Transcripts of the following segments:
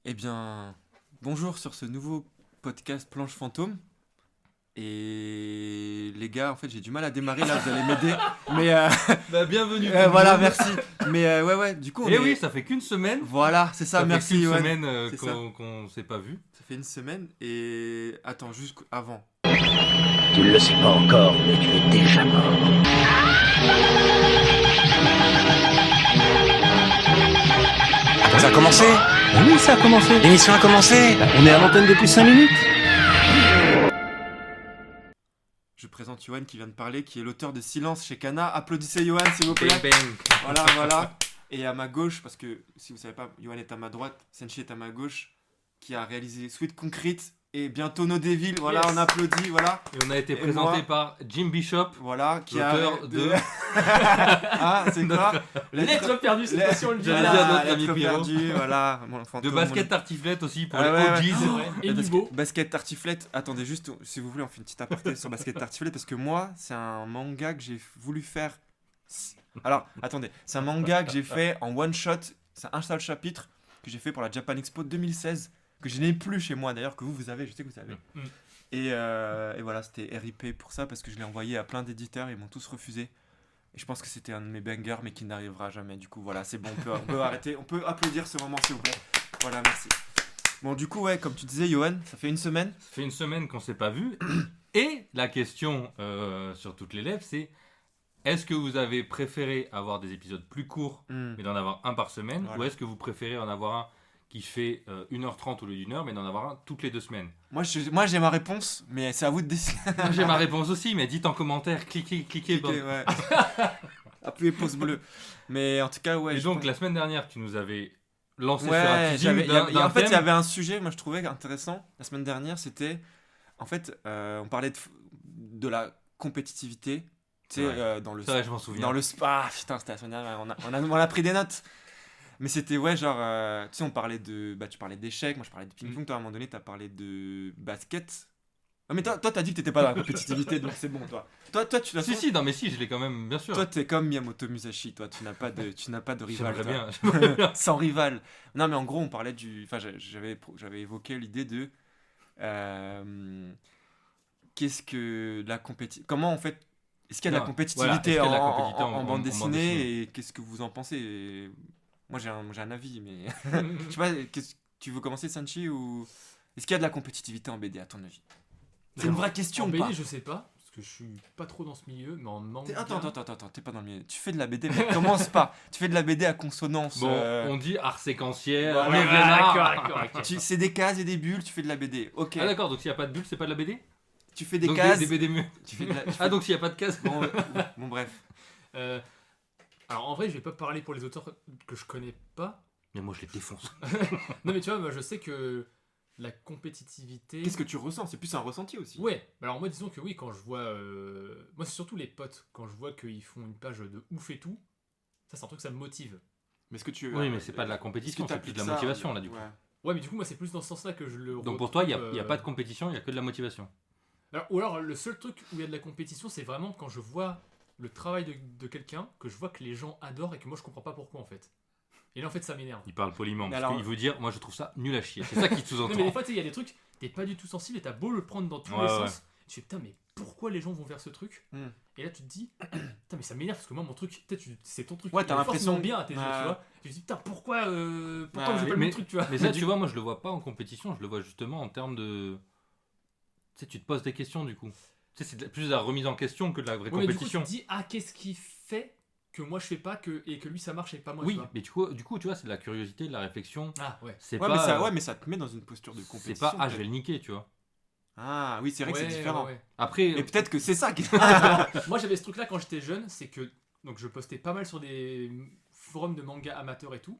Eh bien, bonjour sur ce nouveau podcast Planche Fantôme. Et les gars, en fait, j'ai du mal à démarrer là, vous allez m'aider. Mais Bienvenue. voilà, merci. Mais ouais, du coup, Oui, ça fait qu'une semaine. Voilà, c'est ça, merci. Fait qu'une Yoann. semaine C'est ça. qu'on s'est pas vu. Ça fait une semaine et attends, juste avant. Tu ne le sais pas encore, mais tu es déjà mort. Ça a commencé? Oui, ça a commencé. L'émission a commencé? On est à l'antenne depuis 5 minutes. Je présente Yoann qui vient de parler, qui est l'auteur de Silence chez Kana. Applaudissez Yoann, s'il vous plaît. Bang bang. Voilà. Et à ma gauche, parce que si vous savez pas, Yoann est à ma droite, Senshi est à ma gauche, qui a réalisé Sweet Concrete et bientôt No Devil. Voilà, Yes. on applaudit, voilà. Et on a été Et présenté moi par Jim Bishop, Voilà, qui a... l'auteur de... Ah, c'est quoi? Lettre perdue, cette fois-ci on le dit. J'allais Voilà, dire notre ami lettre Pierrot. perdue, voilà. Mon de fantôme, basket tartiflette aussi pour Ah les ouais, OGs. Et Parce du que beau. Basket Tartiflette, attendez juste, si vous voulez, on fait une petite aparté sur Basket Tartiflette parce que moi, c'est un manga que j'ai voulu faire. Alors, attendez, c'est un manga que j'ai fait en one shot, c'est un seul chapitre que j'ai fait pour la Japan Expo 2016, que je n'ai plus chez moi d'ailleurs, que vous avez, je sais que vous avez. Mm. Et voilà, c'était RIP pour ça parce que je l'ai envoyé à plein d'éditeurs, ils m'ont tous refusé. Et je pense que c'était un de mes bangers, mais qui n'arrivera jamais. Du coup, voilà, c'est bon, on peut arrêter, on peut applaudir ce moment s'il vous plaît. Voilà, merci. Bon, du coup, ouais, comme tu disais, Johan, ça fait une semaine. Ça fait une semaine qu'on s'est pas vu. Et la question sur toutes les lèvres, c'est est-ce que vous avez préféré avoir des épisodes plus courts, mais d'en avoir un par semaine, Voilà. ou est-ce que vous préférez en avoir un qui fait 1h30 au lieu d'1 heure, mais d'en avoir un toutes les 2 semaines? Moi, j'ai ma réponse, mais c'est à vous de décider. Moi, j'ai ma réponse aussi, mais dites en commentaire, cliquez. Ouais. Appuyez pouce bleu. Mais en tout cas, ouais. Et je donc, pense- la semaine dernière, tu nous avais lancé sur un ouais, teasing en fait, il y thème. avait un sujet, moi, je trouvais intéressant. La semaine dernière, c'était. En fait, on parlait de la compétitivité. Tu sais, Ouais. dans le C'est vrai, je m'en souviens. Dans le spa. Ah, putain, c'était la semaine dernière. On a pris des notes. Mais c'était, ouais, genre. Tu sais, on parlait de. Bah, tu parlais d'échecs. Moi, je parlais de ping-pong. Toi, à un moment donné, t'as parlé de basket. Ah, mais toi, t'as dit que t'étais pas dans la compétitivité, donc c'est bon, toi. Toi, tu l'as Si, non, mais si, je l'ai quand même, bien sûr. Toi, t'es comme Miyamoto Musashi. Toi, tu n'as pas de rival. J'aimerais toi. bien. Sans rival. Non, mais en gros, on parlait du. Enfin, j'avais évoqué l'idée de. Qu'est-ce que la compétition. Comment, en fait. Est-ce qu'il y a de la Non, compétitivité voilà, est-ce qu'il y a de la compétitivité en bande bande dessinée dessinée. et qu'est-ce que vous en pensez Moi, j'ai un avis, mais. Je sais pas, tu veux commencer, Sanchi, ou. Est-ce qu'il y a de la compétitivité en BD, à ton avis? C'est une vraie question En ou BD, pas? je sais pas, parce que je suis pas trop dans ce milieu, mais en manga. Attends, t'es pas dans le milieu. Tu fais de la BD, mais commence pas. Tu fais de la BD à consonance. Bon, on dit art séquentiel, Voilà. on est vénard. D'accord. C'est des cases et des bulles, tu fais de la BD. Ok. Ah d'accord, donc s'il n'y a pas de bulle, c'est pas de la BD? Tu fais des Donc cases. des BD mûres. Tu fais de la- tu Ah fais- donc s'il n'y a pas de case. Bon, bref. Alors en vrai, je vais pas parler pour les auteurs que je connais pas. Mais moi je les défonce. Non, mais tu vois, moi je sais que la compétitivité. Qu'est-ce que tu ressens? C'est plus un ressenti aussi. Ouais, alors moi disons que oui, quand je vois. Moi c'est surtout les potes, quand je vois qu'ils font une page de ouf et tout, ça c'est un truc ça me motive. Mais est-ce que tu. Oui mais c'est pas de la compétition, c'est plus de la motivation là du coup. Ouais. Ouais, mais du coup, moi c'est plus dans ce sens-là que je le. Donc pour toi il n'y retrouve, a pas de compétition, il n'y a que de la motivation. Ou alors le seul truc où il y a de la compétition, c'est vraiment quand je vois le travail de quelqu'un, que je vois que les gens adorent et que moi je comprends pas pourquoi en fait. Et là en fait ça m'énerve. Il parle poliment, parce Alors- qu'il veut dire, moi je trouve ça nul à chier. C'est ça qui Non, mais sous-entend. des fois, tu sais, il y a des trucs, t'es pas du tout sensible et t'as beau le prendre dans tous Ouais, les ouais. sens. Tu fais putain, mais pourquoi les gens vont vers ce truc Hmm. Et là, tu te dis, putain, mais ça m'énerve parce que moi, mon truc, peut-être c'est ton truc. Ouais, il t'as est l'impression- forcément bien à tes yeux, Ouais. tu vois. Tu te dis, putain, pourquoi Ouais, j'ai pas le mais- même truc, tu vois. Mais ça tu vois, moi je le vois pas en compétition, je le vois justement en termes de... Tu sais, tu te poses des questions du coup. Tu sais, c'est plus de la remise en question que de la vraie Ouais, mais du coup, tu compétition. te dis, ah, qu'est-ce qui fait que moi je fais pas et que lui ça marche et pas moi, Oui, tu vois. mais du coup, tu vois, c'est de la curiosité, de la réflexion. Ah, ouais. C'est Ouais, pas... mais ça te met dans une posture de C'est compétition. pas, ah, je peut-être. vais le niquer, tu vois. Ah, oui, c'est vrai que c'est Ouais, différent. ouais. Après, Et peut-être que c'est ça qui. Moi, j'avais ce truc-là quand j'étais jeune, c'est que donc je postais pas mal sur des forums de manga amateurs et tout,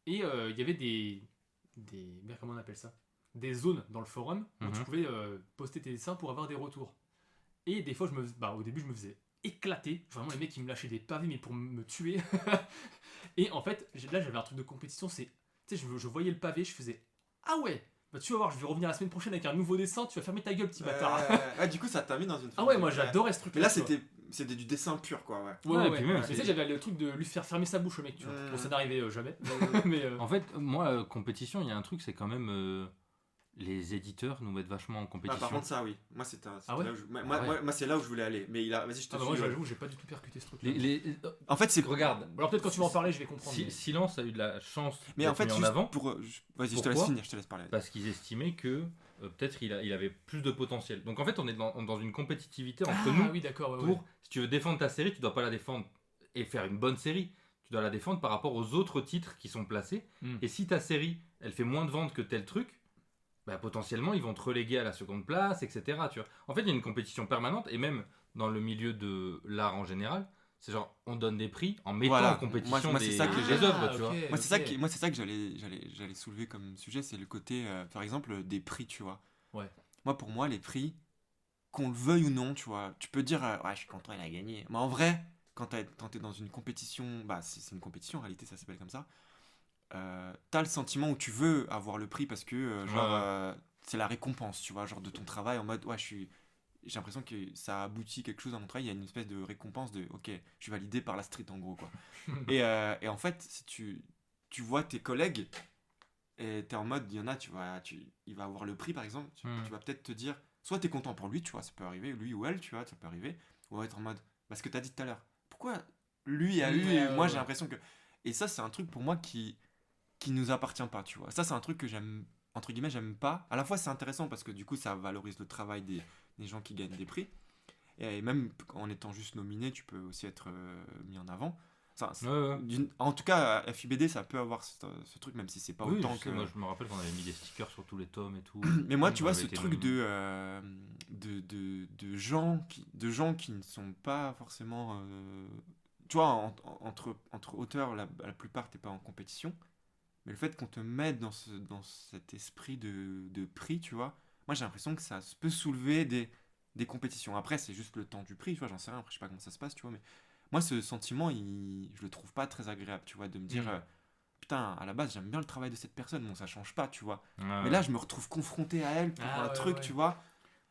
et il y avait merde, comment on appelle ça, des zones dans le forum où tu Mhm. pouvais poster tes dessins pour avoir des retours. Et des fois, au début, je me faisais éclater. Vraiment, les mecs qui me lâchaient des pavés, mais pour me tuer. Et en fait, là, j'avais un truc de compétition. Tu sais, je voyais le pavé, je faisais ah ouais. Bah tu vas voir, je vais revenir la semaine prochaine avec un nouveau dessin, tu vas fermer ta gueule, petit bâtard. Du coup, ça t'a mis dans une. Ah ouais, moi j'adorais ce truc. Mais là, c'était. c'est du dessin pur, quoi, ouais. Ouais, et puis même, Mais c'est- tu sais, j'avais le truc de lui faire fermer sa bouche au mec, tu vois. Bon, ça n'arrivait jamais. Mais En fait, moi, compétition, il y a un truc, c'est quand même les éditeurs nous mettent vachement en Ah, compétition. par contre, ça, oui. Moi, c'était Ah ouais là où je... moi, Ah ouais. moi, c'est là où je voulais aller. Mais vas-y, je te ah bah moi, suis, ouais. j'avoue, j'ai pas du tout percuté ce truc. En fait, c'est. Regarde, Alors peut-être quand tu vas en parler, je vais comprendre. mais- Silence a eu de la chance Mais d'être en fait, mis en juste avant pour. Vas-y, je te Pourquoi laisse finir, je te laisse parler. parce qu'ils estimaient que peut-être il avait plus de potentiel. Donc en fait, on est dans une compétitivité entre Ah nous oui, d'accord. Ouais, pour, ouais. si tu veux défendre ta série, tu dois pas la défendre et faire une bonne série. Tu dois la défendre par rapport aux autres titres qui sont placés. Et si ta série, elle fait moins de ventes que tel truc, bah, potentiellement, ils vont te reléguer à la seconde place, etc. Tu vois. En fait, il y a une compétition permanente, et même dans le milieu de l'art en général, c'est genre, on donne des prix en mettant Voilà. en compétition Moi, c'est des, ça que des j'ai- œuvres, tu vois. Moi, c'est ça que j'allais soulever comme sujet, c'est le côté, par exemple, des prix, tu vois. Ouais. Moi, pour moi, les prix, qu'on le veuille ou non, tu vois, tu peux dire, ouais, je suis content, il a gagné. Mais en vrai, quand t'es dans une compétition, bah, c'est une compétition, en réalité, ça s'appelle comme ça. T'as le sentiment où tu veux avoir le prix parce que, c'est la récompense, tu vois, genre de ton travail, en mode, ouais, j'ai l'impression que ça aboutit quelque chose à mon travail, il y a une espèce de récompense de, ok, je suis validé par la street, en gros, quoi. Et en fait, si tu vois tes collègues, et t'es en mode, il y en a, il va avoir le prix, par exemple, tu vas peut-être te dire, soit t'es content pour lui, tu vois, ça peut arriver, lui ou elle, tu vois, ça peut arriver, ou être en mode, bah, ce que t'as dit tout à l'heure, pourquoi lui a eu, et moi j'ai l'impression que... Et ça, c'est un truc pour moi qui nous appartient pas, tu vois. Ça, c'est un truc que j'aime, entre guillemets, j'aime pas. À la fois, c'est intéressant parce que du coup, ça valorise le travail des gens qui gagnent des prix. Et même en étant juste nominé, tu peux aussi être mis en avant. Ça, en tout cas, à FIBD, ça peut avoir ce truc, même si c'est pas Oui, autant je sais, que... moi je me rappelle qu'on avait mis des stickers sur tous les tomes et tout. Mais moi, tu On vois, avait ce été truc nominé. de gens qui ne sont pas forcément... tu vois, entre auteurs, la plupart, t'es pas en compétition. Mais le fait qu'on te mette dans cet esprit de prix, tu vois, moi j'ai l'impression que ça peut soulever des compétitions. Après, c'est juste le temps du prix, tu vois, j'en sais rien, après je sais pas comment ça se passe, tu vois, mais moi ce sentiment, je le trouve pas très agréable, tu vois, de me dire, putain, à la base j'aime bien le travail de cette personne, bon ça change pas, tu vois. Mais là je me retrouve confronté à elle pour un truc, tu vois.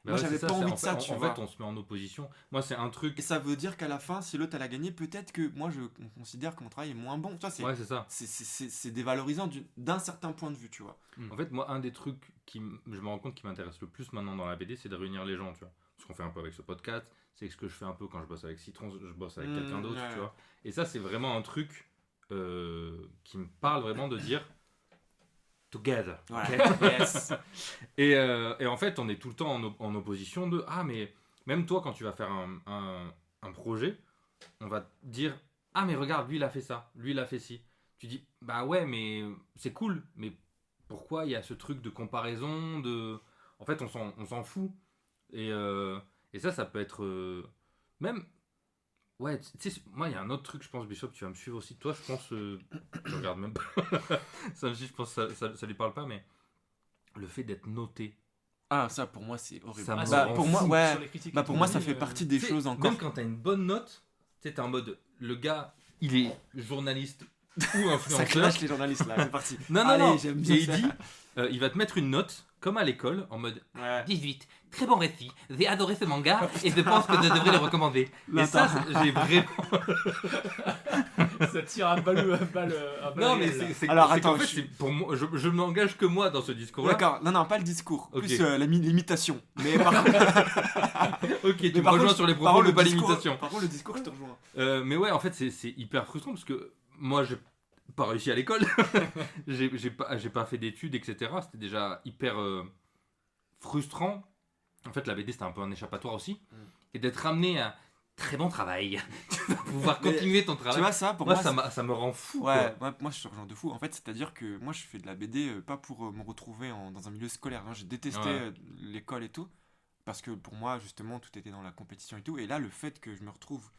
Bah Moi ouais, j'avais c'est pas envie en de ça, fait, tu en vois. fait, on se met en opposition. Moi, c'est un truc. Et ça veut dire qu'à la fin, si l'autre elle a gagné, peut-être que moi on considère que mon travail est moins bon. Tu vois, Ouais, c'est ça. c'est dévalorisant d'un certain point de vue, tu vois. En fait, moi, un des trucs je me rends compte qui m'intéresse le plus maintenant dans la BD, c'est de réunir les gens, tu vois. Ce qu'on fait un peu avec ce podcast, c'est ce que je fais un peu quand je bosse avec Citron, je bosse avec quelqu'un d'autre, ouais. tu vois. Et ça, c'est vraiment un truc qui me parle vraiment de dire together. Ouais. ok Yes. Et en fait, on est tout le temps en opposition de ah, mais même toi, quand tu vas faire un projet, on va te dire ah, mais regarde, lui, il a fait ça, lui, il a fait ci. Tu dis bah ouais, mais c'est cool, mais pourquoi il y a ce truc de comparaison de... En fait, on s'en fout. Et ça peut être... même... Ouais, tu sais, moi, il y a un autre truc, je pense, Bishop, tu vas me suivre aussi. Toi, je pense... je regarde même pas. Ça, je pense que ça lui parle pas, mais le fait d'être noté. Ah, ça pour moi c'est horrible. Ça me Bah, rend pour moi, fou. ouais. Sur les critiques Bah, et pour tout, moi, ça mais, fait partie des Tu sais, choses encore. Même quand t'as une bonne note, tu sais, t'es en mode... Le gars, il est journaliste ou influenceur. Ça clash les journalistes là, c'est parti. Non, Allez, non. j'aime bien Et ça. il dit, il va te mettre une note, comme à l'école, en mode Ouais. 18, très bon récit, j'ai adoré ce manga et je pense que je devrais le recommander. Là, Et ça, attends. j'ai vraiment... ça tire à balle Non, mais réel, là. c'est Alors, c'est qu'en attends, fait, c'est pour moi, je m'engage que moi dans ce discours-là. D'accord, non, pas le discours, Ok. plus l'imitation. Mais par contre, Ok, tu mais me par rejoins contre, sur les par propos, contre, mais pas discours- l'imitation. Par contre, le discours, je te rejoins. Mais ouais, en fait, c'est hyper frustrant parce que moi, j'ai pas réussi à l'école. j'ai pas fait d'études, etc. C'était déjà hyper frustrant. En fait, la BD, c'était un peu un échappatoire aussi. Et d'être ramené à très bon travail. Tu vas pouvoir Mais, continuer ton travail. Tu vois, ça, pour moi, moi, ça me rend fou. ouais, Quoi. moi je te rejoins de fou. En fait, c'est-à-dire que moi je fais de la BD pas pour me retrouver dans un milieu scolaire. Moi, j'ai détesté Ouais. l'école et tout. Parce que pour moi, justement, tout était dans la compétition et tout. Et là, le fait que je me retrouve.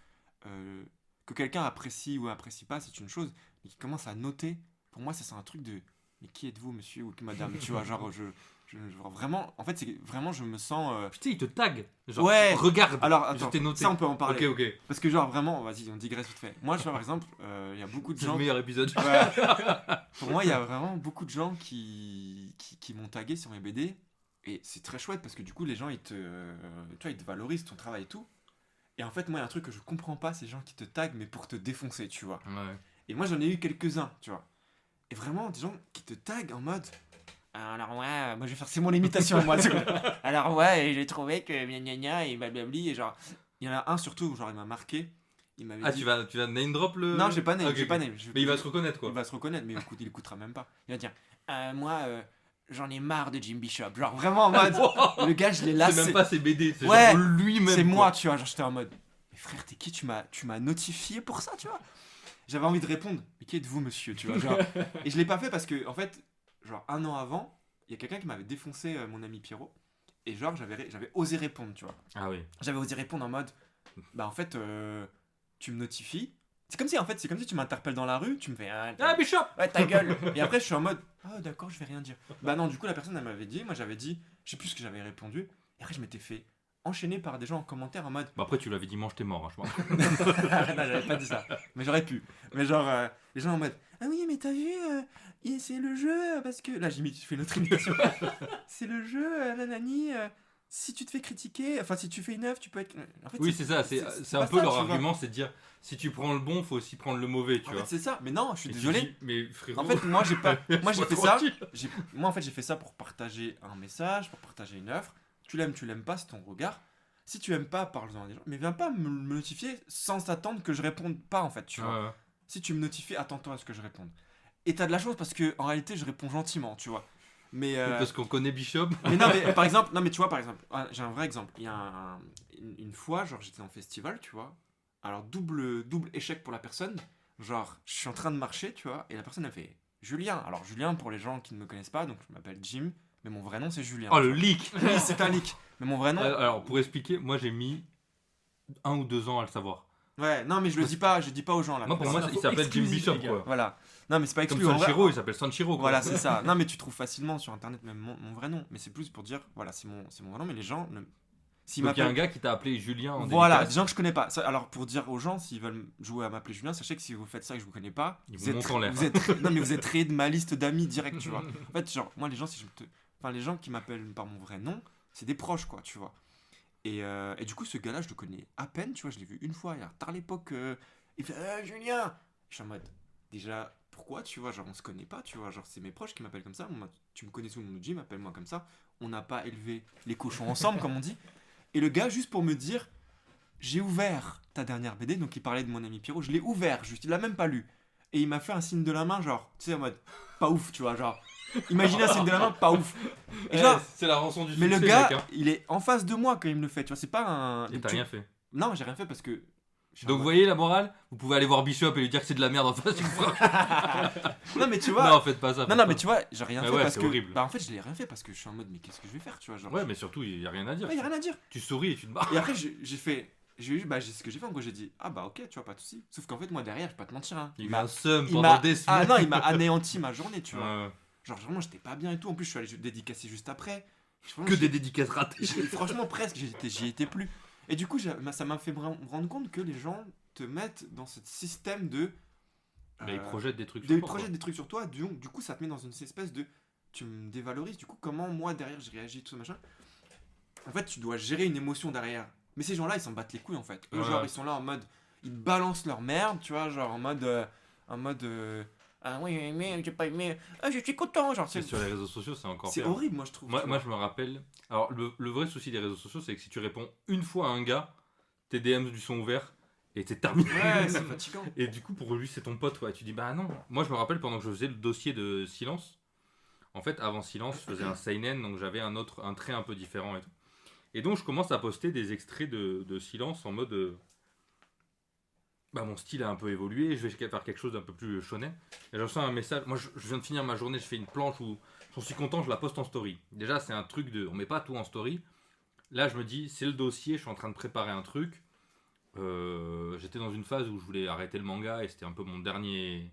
Que quelqu'un apprécie ou apprécie pas, c'est une chose. Mais qui commence à noter, pour moi, ça c'est un truc de. Mais qui êtes-vous, monsieur ou madame? Tu vois, genre, genre, vraiment. En fait, c'est vraiment, je me sens. Putain, il te tag. Genre, Ouais. regarde. Alors, je attends, t'ai noté. ça on peut en parler. Ok. Parce que, genre, vraiment, vas-y, on digresse vite fait. Moi, tu vois, par exemple, il y a beaucoup de C'est le gens. meilleur épisode. Ouais. Pour moi, il y a vraiment beaucoup de gens qui m'ont tagué sur mes BD. Et c'est très chouette parce que du coup, les gens, tu vois, ils te valorisent ton travail et tout. Et en fait, moi, il y a un truc que je comprends pas, c'est les gens qui te taguent, mais pour te défoncer, tu vois. Ouais. Et moi, j'en ai eu quelques-uns, tu vois. Et vraiment, des gens qui te taguent en mode. Alors, ouais, moi, je vais faire. C'est mon imitation, moi. Tu vois. Alors, ouais, et j'ai trouvé que gna gna gna et blablabli. Et genre, il y en a un surtout, genre, il m'a marqué. Il m'avait Ah, dit. tu vas name drop le. Non, j'ai pas name, Ok, j'ai ok. pas name. Mais il va se reconnaître, quoi. Il va se reconnaître, mais il écoutera même pas. Il va dire moi, j'en ai marre de Jim Bishop. Genre, vraiment en mode. Le gars, je l'ai C'est lassé. même pas ses BD, c'est Ouais, genre lui-même. C'est quoi. moi, tu vois. Genre, j'étais en mode. Mais frère, t'es qui tu m'as notifié pour ça, tu vois. J'avais envie de répondre. Mais qui êtes-vous, monsieur, tu vois. Genre. Et je l'ai pas fait parce que, en fait, genre, un an avant, il y a quelqu'un qui m'avait défoncé mon ami Pierrot. Et genre, j'avais osé répondre, tu vois. Ah oui. J'avais osé répondre en mode. Bah, en fait, tu me notifies. C'est comme si tu m'interpelles dans la rue, tu me fais. Ah, Bishop. Ouais, ta gueule. Et après, je suis en mode, ah d'accord, je vais rien dire. Bah non, du coup, la personne, elle m'avait dit, moi j'avais dit, je sais plus ce que j'avais répondu. Et après, je m'étais fait enchaîner par des gens en commentaire en mode, Bah après, tu l'avais dit, mange tes morts, hein, je crois. non, j'avais pas dit ça. Mais j'aurais pu. Mais genre, les gens en mode, ah oui, mais t'as vu, c'est le jeu, parce que. Là, je fais une autre imitation. C'est le jeu, nanani. Si tu te fais critiquer, enfin si tu fais une œuvre, tu peux être. En fait, Oui, c'est ça, c'est pas un peu ça, leur tu vois. argument, c'est de dire, si tu prends le bon, faut aussi prendre le mauvais, tu En vois. fait, c'est ça. Mais non, je suis Et tu désolé. dis, mais frérot. En fait, moi, j'ai pas. Moi, j'ai sois fait ça. tranquille. Moi, en fait, j'ai fait ça pour partager un message, pour partager une œuvre. Tu l'aimes pas, c'est ton regard. Si tu aimes pas, parle-en à des gens. Mais viens pas me notifier sans t'attendre que je réponde pas, en fait, tu vois. Ouais. Si tu me notifies, attends-toi à ce que je réponde. Et t'as de la chance parce que, en réalité, je réponds gentiment, tu vois. Mais, Parce qu'on connaît Bishop. mais non, mais par exemple, non, mais tu vois, par exemple, j'ai un vrai exemple. Il y a une fois, genre, j'étais en festival, tu vois. Alors, double échec pour la personne. Genre, je suis en train de marcher, tu vois, et la personne, elle fait Julien. Alors, Julien, pour les gens qui ne me connaissent pas, donc je m'appelle Jim, mais mon vrai nom, c'est Julien. Oh, le leak. Oui, c'est un leak. Mais mon vrai nom. Alors, pour expliquer, moi j'ai mis 1 ou 2 ans à le savoir. Ouais, non, mais je dis pas aux gens là. Moi, pour c'est moi, une il info s'appelle Jim exclusive, Bishop, les gars. quoi. Voilà. Non, mais c'est pas Comme exclu. en vrai. Sanchiro, il s'appelle Sanchiro, quoi. Voilà, c'est ça. Non, mais tu trouves facilement sur internet même mon vrai nom. Mais c'est plus pour dire, voilà, c'est mon vrai nom, mais les gens. S'ils Donc il y a un m'appellent. gars qui t'a appelé Julien en Voilà, des dédicace. gens que je connais pas. Alors, pour dire aux gens, s'ils veulent jouer à m'appeler Julien, sachez que si vous faites ça et que je vous connais pas, Ils vous montent en l'air. non, mais vous êtes rayé de ma liste d'amis direct, tu vois. En fait, genre, moi, les gens, enfin, les gens qui m'appellent par mon vrai nom, c'est des proches, quoi, tu vois. Et du coup, ce gars-là, je le connais à peine, tu vois, je l'ai vu une fois, il y a tard l'époque, il fait Julien. Je suis en mode, déjà, pourquoi, tu vois, genre, on se connaît pas, tu vois, genre, c'est mes proches qui m'appellent comme ça, moi, tu me connais sous le nom de Jim, appelle-moi comme ça, on n'a pas élevé les cochons ensemble, comme on dit. Et le gars, juste pour me dire, j'ai ouvert ta dernière BD, donc il parlait de mon ami Pierrot, je l'ai ouvert, juste, il l'a même pas lu. Et il m'a fait un signe de la main, genre, tu sais, en mode, pas ouf, tu vois, genre, imaginez un signe de la main, pas ouf. Et genre, C'est la rançon du mais succès, le gars, mec, hein. il est en face de moi quand il me le fait, tu vois, c'est pas un. Et t'as rien fait. Non, j'ai rien fait parce que. Donc vous voyez la morale, vous pouvez aller voir Bishop et lui dire que c'est de la merde en face du front. Non, mais tu vois. Non, faites pas ça. Non, mais tu vois, j'ai rien Mais fait ouais, parce c'est que. horrible. Bah, en fait, je l'ai rien fait parce que je suis en mode, mais qu'est-ce que je vais faire, tu vois, genre. Ouais, mais surtout, il y a rien à dire. Ouais, y a rien à dire. Tu souris et tu te barres. Et après, j'ai fait. J'ai ce que j'ai fait, en gros, j'ai dit, ah bah ok, tu vois, pas de soucis. Sauf qu'en fait, moi derrière, je vais pas te mentir, hein. Il m'a un seum il pendant m'a- des Ah semaines. non, il m'a anéanti ma journée, tu vois. Ouais. Genre, vraiment, j'étais pas bien et tout. En plus, je suis allé dédicacer juste après. Vraiment, Que des dédicaces ratées. Franchement, presque, j'y étais plus. Et du coup, ça m'a fait me rendre compte que les gens te mettent dans ce système de. Mais ils projettent des trucs Ils sur toi, projettent des trucs sur toi, du coup, ça te met dans une espèce de. Tu me dévalorises, du coup, comment moi derrière je réagis, tout ça machin. En fait, tu dois gérer une émotion derrière. Mais ces gens-là, ils s'en battent les couilles en fait. Eux, Ouais. genre, ils sont là en mode. Ils balancent leur merde, tu vois, genre en mode. Ah oui, j'ai aimé, j'ai pas aimé. Ah, je suis content, genre. quoi. Et sur les réseaux sociaux, c'est encore C'est pire. horrible, moi, je trouve. Moi, tu moi, vois. je me rappelle. Alors, le vrai souci des réseaux sociaux, c'est que si tu réponds une fois à un gars, tes DM lui sont ouverts et c'est terminé. Ouais, c'est fatigant. Et du coup, pour lui, c'est ton pote, ouais. Tu dis, bah non. Moi, je me rappelle pendant que je faisais le dossier de Silence. En fait, avant Silence, je faisais un seinen, donc j'avais un trait un peu différent et tout. Et donc, je commence à poster des extraits de Silence en mode. Bah, mon style a un peu évolué, je vais faire quelque chose d'un peu plus shonen. Et je reçois un message. Moi, je viens de finir ma journée, je fais une planche où j'en suis content, je la poste en story. Déjà, c'est un truc de. On met pas tout en story. Là, je me dis, c'est le dossier, je suis en train de préparer un truc. J'étais dans une phase où je voulais arrêter le manga et c'était un peu mon dernier.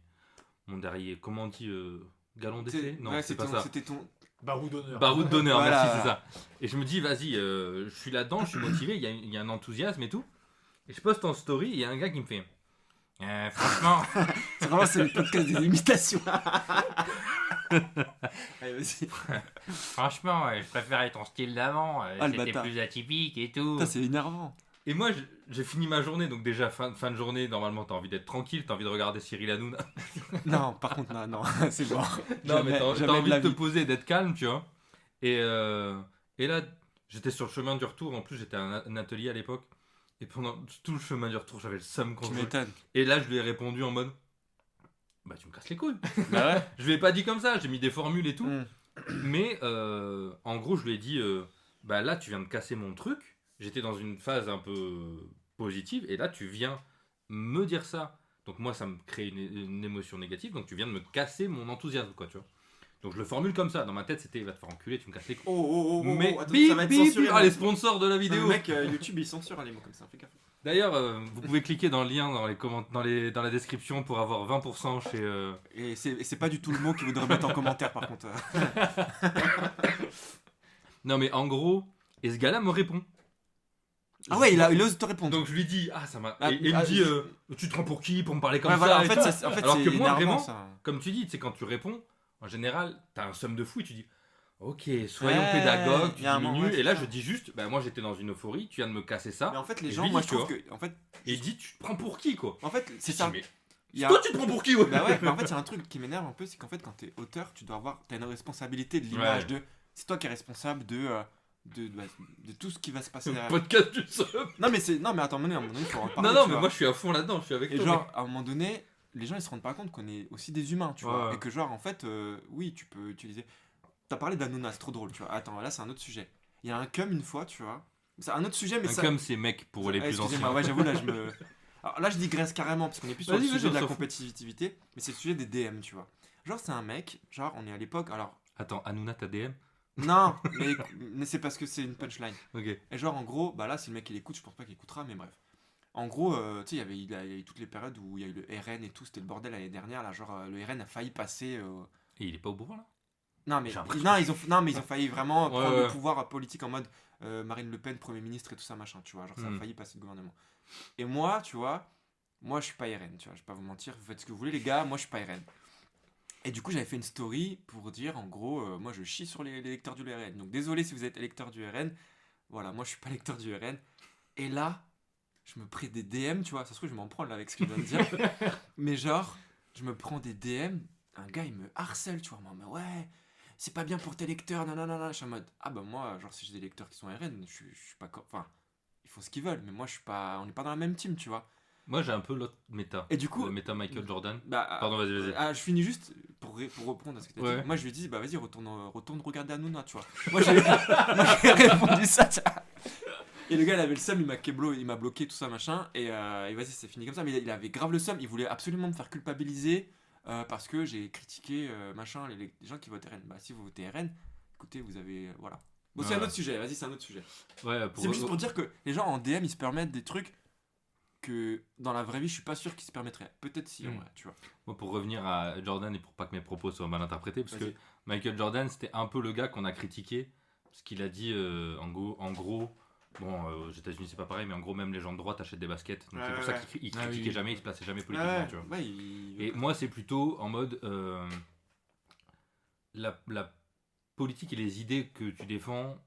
Comment on dit galon d'essai. Non, Ouais, c'est pas ça. C'était Barou d'honneur. Baroud d'honneur, Voilà. merci, c'est ça. Et je me dis, vas-y, je suis là-dedans, je suis motivé, il y a un enthousiasme et tout. Et je poste en story, et il y a un gars qui me fait franchement, C'est le podcast des imitations. Allez, vas-y. je préférais ton style d'avant, le c'était bâtard. plus atypique et tout. Putain, c'est énervant. Et moi, j'ai fini ma journée, donc déjà fin de journée, normalement, t'as envie d'être tranquille, t'as envie de regarder Cyril Hanouna. Non, par contre, non, c'est bon. Non, mais t'as Jamais de envie la de te vie. poser et d'être calme, tu vois. Et là, j'étais sur le chemin du retour. En plus, j'étais à un atelier à l'époque. Et pendant tout le chemin du retour, j'avais le seum Tu contre. m'étonnes. Et là, je lui ai répondu en mode bah, tu me casses les couilles. Bah ouais. Je lui ai pas dit comme ça, j'ai mis des formules et tout. Mm. Mais en gros, je lui ai dit bah là, tu viens de casser mon truc. J'étais dans une phase un peu positive. Et là, tu viens me dire ça. Donc, moi, ça me crée une émotion négative. Donc, tu viens de me casser mon enthousiasme, quoi, tu vois. Donc, je le formule comme ça. Dans ma tête, c'était va te faire enculer, tu me casses les couilles. Mais attends, bip, ça va être bip, censuré. bip. Ah, les sponsors de la vidéo. Le mec, YouTube, il censure les mots comme ça, fais gaffe. D'ailleurs, vous pouvez cliquer dans le lien dans la description pour avoir 20% chez. Et c'est pas du tout le mot qu'il voudrait mettre en commentaire, par contre. Non, mais en gros, et ce gars-là me répond. Ah ouais, il ose te répondre. Donc je lui dis, ah ça m'a. Ah, Et il ah, me dit, je- tu te prends pour qui pour me parler comme Ouais, ça voilà, en et fait, tout. en fait, Alors c'est que moi, énervant, vraiment, ça. comme tu dis, tu sais, quand tu réponds, en général, t'as un somme de fou et tu dis, ok, soyons Ouais, pédagogues, tu y a un moment, diminues. ouais, Et là, c'est je ça. dis juste, bah moi j'étais dans une euphorie, tu viens de me casser ça. Mais en fait, les Et gens, lui moi, dit, je trouve tu que. En fait, Et il dit, tu te prends pour qui quoi? en fait c'est Je ça. dis, mais Il y a- toi, tu te prends pour qui ouais? Bah ouais, mais en fait, il y a un truc qui m'énerve un peu, c'est qu'en fait, quand t'es auteur, tu dois avoir. T'as une responsabilité de l'image, Ouais. c'est toi qui es responsable de tout ce qui va se passer Un derrière. podcast du seum. Non, mais attends, à un moment donné, il faut en parler. Non, non, tu mais vois. moi je suis à fond là-dedans, je suis avec Et toi. genre, à un moment donné, les gens ils se rendent pas compte qu'on est aussi des humains, tu vois. Ouais. Et que, genre, en fait, oui, tu peux utiliser. T'as parlé d'Hanouna, c'est trop drôle, tu vois. Attends, là, c'est un autre sujet. Il y a un cum une fois, tu vois. C'est un autre sujet, mais Un ça. comme c'est mec pour les plus Excusez-moi, anciens. ouais, j'avoue, là, je me. Alors là, je digresse carrément, parce qu'on est plus sur le Vas-y, sujet vas-y, de la on s'en fout. compétitivité, mais c'est le sujet des DM, tu vois. Genre, c'est un mec, genre, on est à l'époque, alors. Attends, Hanouna, t'as DM? Non, mais c'est parce que c'est une punchline. Ok. Et genre, en gros, bah là, si le mec il écoute, je pense pas qu'il écoutera, mais bref. En gros, tu sais, il y a eu toutes les périodes où il y a eu le RN et tout, c'était le bordel l'année dernière, là, genre, le RN a failli passer. Et il est pas au pouvoir là? Non, mais, J'ai l'impression non, mais ils ont failli vraiment Ouais, prendre le ouais. pouvoir politique en mode Marine Le Pen, Premier ministre et tout ça, machin, tu vois. Genre, ça a Mm. failli passer le gouvernement. Et moi, tu vois, moi, je suis pas RN, tu vois, je vais pas vous mentir, vous faites ce que vous voulez, les gars, moi, je suis pas RN. Et du coup, j'avais fait une story pour dire, en gros, moi, je chie sur les lecteurs du RN. Donc, désolé si vous êtes électeur du RN. Voilà, moi, je suis pas lecteur du RN. Et là, je me prends des DM, tu vois, ça se trouve, je m'en prends là avec ce que je viens de dire. Mais genre, je me prends des DM, un gars, il me harcèle, tu vois, moi, mais ouais, c'est pas bien pour tes lecteurs, nanana. Je suis en mode, ah bah moi, genre, si j'ai des lecteurs qui sont RN, je suis pas. Enfin, ils font ce qu'ils veulent, mais moi, je suis pas. On n'est pas dans la même team, tu vois. Moi j'ai un peu l'autre méta. Et du coup. Le méta Michael Jordan. Bah, Pardon, vas-y. je finis juste pour répondre à ce que tu as Ouais. dit. Moi, je lui ai dit, bah vas-y, retourne regarder Hanouna, tu vois. Moi, j'ai répondu ça, tu vois. Et le gars, il avait le seum, il m'a bloqué, tout ça, machin. Et vas-y, c'est fini comme ça. Mais il avait grave le seum. Il voulait absolument me faire culpabiliser parce que j'ai critiqué, machin, les gens qui votent RN. Bah, si vous votez RN, écoutez, vous avez. Voilà. Bon, c'est un Ouais. autre sujet. Vas-y, c'est un autre sujet. Ouais, C'est juste pour dire que les gens en DM, ils se permettent des trucs que dans la vraie vie, je suis pas sûr qu'ils se permettraient. Peut-être si, en Mm. vrai, tu vois. Moi, pour revenir à Jordan et pour pas que mes propos soient mal interprétés, parce Vas-y. que Michael Jordan, c'était un peu le gars qu'on a critiqué, parce qu'il a dit en gros, bon, aux États-Unis c'est pas pareil, mais en gros, même les gens de droite achètent des baskets. Donc c'est pour ça qu'il Ah oui, critiquait oui. jamais, il se plaçait jamais politiquement, tu vois. Ouais, Et moi, c'est plutôt en mode la politique et les idées que tu défends.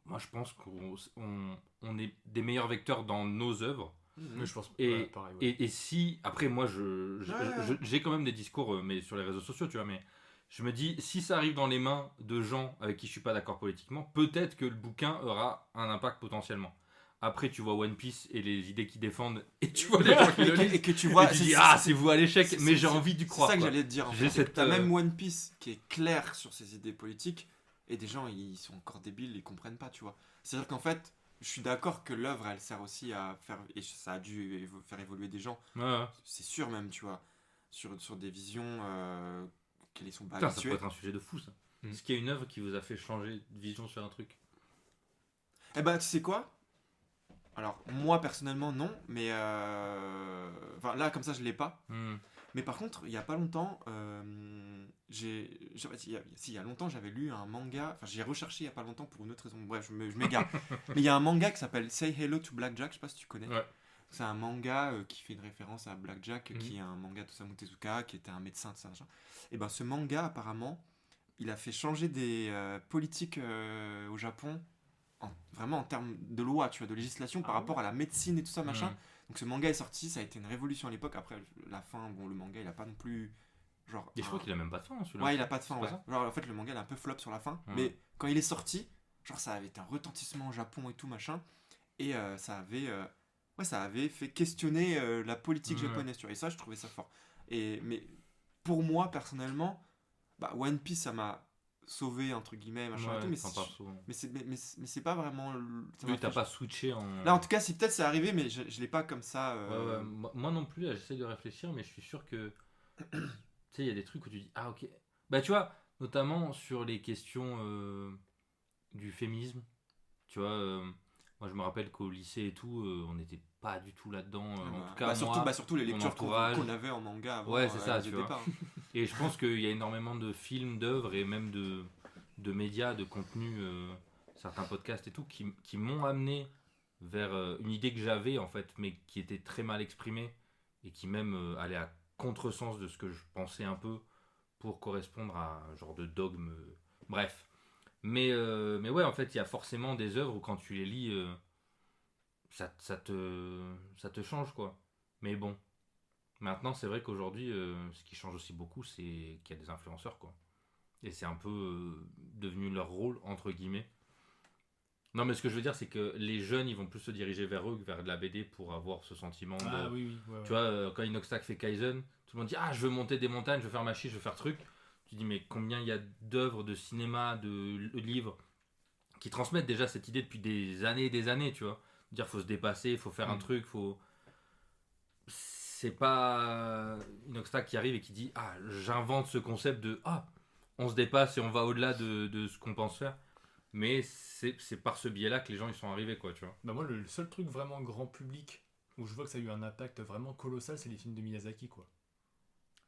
Moi, je pense qu'on est des meilleurs vecteurs dans nos œuvres. Mais je pense Et- ouais, pareil. Ouais. Et si, après, moi, Ouais. j'ai quand même des discours, mais sur les réseaux sociaux, tu vois, mais je me dis, si ça arrive dans les mains de gens avec qui je suis pas d'accord politiquement, peut-être que le bouquin aura un impact potentiellement. Après, tu vois One Piece et les idées qu'ils défendent, et tu vois les gens qui le lisent, et que tu vois, et tu dis, ah, c'est vous à l'échec, mais j'ai envie d'y croire. C'est ça que quoi. j'allais te dire. En J'ai fait. cette, T'as même One Piece qui est clair sur ses idées politiques et des gens ils sont encore débiles, ils comprennent pas, tu vois. C'est-à-dire qu'en fait, je suis d'accord que l'œuvre elle sert aussi à faire et ça a dû faire évoluer des gens, Ouais, ouais. c'est sûr même, tu vois, sur des visions qu'elles sont pas Putain, ça habituées. peut être un sujet de fou, ça. Mm. Est-ce qu'il y a une œuvre qui vous a fait changer de vision sur un truc? Eh ben, tu sais quoi? Alors, moi personnellement, non, mais enfin, là, comme ça, je l'ai pas. Hmm. Mais par contre, il y a pas longtemps, il y a longtemps, j'avais lu un manga. Enfin, j'ai recherché il y a pas longtemps pour une autre raison. Bref, je m'égare. Mais il y a un manga qui s'appelle Say Hello to Blackjack. Je sais pas si tu connais. Ouais. C'est un manga qui fait une référence à Blackjack, Mhm. qui est un manga d'Osamu Tezuka, qui était un médecin, tout ça, machin. Et ben, ce manga, apparemment, il a fait changer des politiques au Japon vraiment en termes de loi, tu vois, de législation par rapport à la médecine et tout ça, machin. Donc ce manga est sorti, ça a été une révolution à l'époque. Après, la fin, bon, le manga, il a pas non plus... Genre, Et je crois qu'il a même pas de fin, celui-là. Ouais, il a pas de fin, C'est ouais. pas ça Genre, en fait, le manga, il a un peu flop sur la fin. Ouais. Mais quand il est sorti, genre, ça avait été un retentissement au Japon et tout, machin. Et ça avait fait questionner la politique Ouais. japonaise, tu vois. Et ça, je trouvais ça fort. Mais pour moi, personnellement, bah, One Piece, ça m'a sauvé, entre guillemets, machin et tout. Mais enfin, pas souvent. mais c'est pas vraiment... ça m'a Oui, t'as fait- pas switché en... Là, en tout cas, si peut-être c'est arrivé, mais je l'ai pas comme ça... Ouais, moi non plus, là, j'essaie de réfléchir, mais je suis sûr que... tu sais, il y a des trucs où tu dis, ah ok. Bah tu vois, notamment sur les questions du féminisme. Tu vois, moi je me rappelle qu'au lycée et tout, on n'était pas du tout là-dedans. En tout cas, moi, surtout les mon lectures qu'on entourage. avait en manga avant. Ouais, c'est ça, tu j'étais vois. pas, hein. Et je pense qu'il y a énormément de films, d'œuvres et même de médias, de contenus, certains podcasts et tout, qui m'ont amené vers une idée que j'avais en fait, mais qui était très mal exprimée et qui même allait à contresens de ce que je pensais un peu pour correspondre à un genre de dogme. Bref. Mais ouais, en fait, il y a forcément des œuvres où quand tu les lis, ça te change quoi. Mais bon. Maintenant, c'est vrai qu'aujourd'hui, ce qui change aussi beaucoup, c'est qu'il y a des influenceurs, quoi. Et c'est un peu devenu leur rôle, entre guillemets. Non, mais ce que je veux dire, c'est que les jeunes, ils vont plus se diriger vers eux que vers de la BD pour avoir ce sentiment de... Ah oui, ouais. Tu vois, quand Inoxtag fait Kaizen, tout le monde dit « Ah, je veux monter des montagnes, je veux faire machine, je veux faire truc. » Tu dis « Mais combien il y a d'œuvres, de cinéma, de livres qui transmettent déjà cette idée depuis des années, tu vois. Dire faut se dépasser, faut faire un truc, faut... C'est pas Inoxtag qui arrive et qui dit « Ah, j'invente ce concept de... Ah, on se dépasse et on va au-delà de ce qu'on pense faire. » Mais c'est par ce biais-là que les gens ils sont arrivés, quoi, tu vois. Bah moi, le seul truc vraiment grand public où je vois que ça a eu un impact vraiment colossal, c'est les films de Miyazaki, quoi.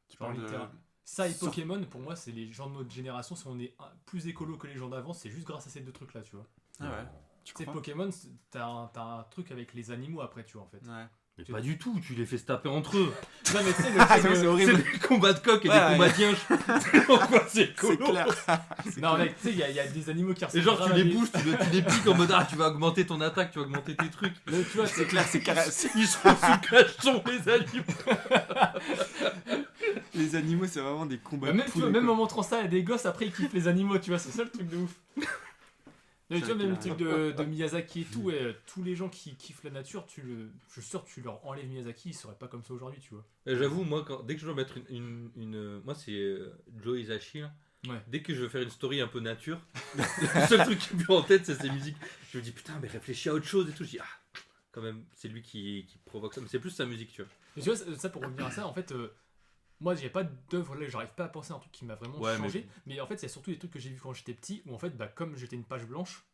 Tu Genre, parles de... littéralement. Ça et Sur- Pokémon, pour moi, c'est les gens de notre génération. Si on est plus écolo que les gens d'avant, c'est juste grâce à ces deux trucs-là, tu vois. Ah ouais. Tu Tu sais, crois Pokémon, t'as un truc avec les animaux après, tu vois, en fait. Ouais. Mais pas du tout, tu les fais se taper entre eux. Non, mais tu sais, Ah, le c'est fait horrible. C'est des combats de coq et Ouais, des combats de dinges. Pourquoi c'est C'est écolo? clair. que... Non, mec, tu sais, il y a des animaux qui Et ressemblent genre grave tu à les des- bouges, tu les piques en mode ah tu vas augmenter ton attaque, tu vas augmenter tes trucs. Mais tu vois, C'est clair, c'est carré. Ils sont sous cachon les animaux. Les animaux, c'est vraiment des combats Bah, de même, tu vois, poulets, même quoi. en montrant ça à des gosses, après ils kiffent les animaux, tu vois, c'est ça le truc de ouf. Mais tu vois, même le truc de Miyazaki et tout, ouais, tous les gens qui kiffent la nature, je suis sûr que tu leur enlèves Miyazaki, ils seraient pas comme ça aujourd'hui, tu vois. Et j'avoue, moi, dès que je dois mettre moi, c'est Joe Hisaishi. Là. Ouais. Dès que je veux faire une story un peu nature, le seul truc qui me vient en tête, c'est ses musiques. Je me dis, putain, mais réfléchis à autre chose et tout. Je dis, ah, quand même, c'est lui qui provoque ça. Mais c'est plus sa musique, tu vois. Mais tu vois, ça pour revenir à ça, en fait, moi j'ai pas d'œuvre là, j'arrive pas à penser à un truc qui m'a vraiment Ouais, changé. Mais en fait, c'est surtout des trucs que j'ai vu quand j'étais petit, où en fait, bah, comme j'étais une page blanche,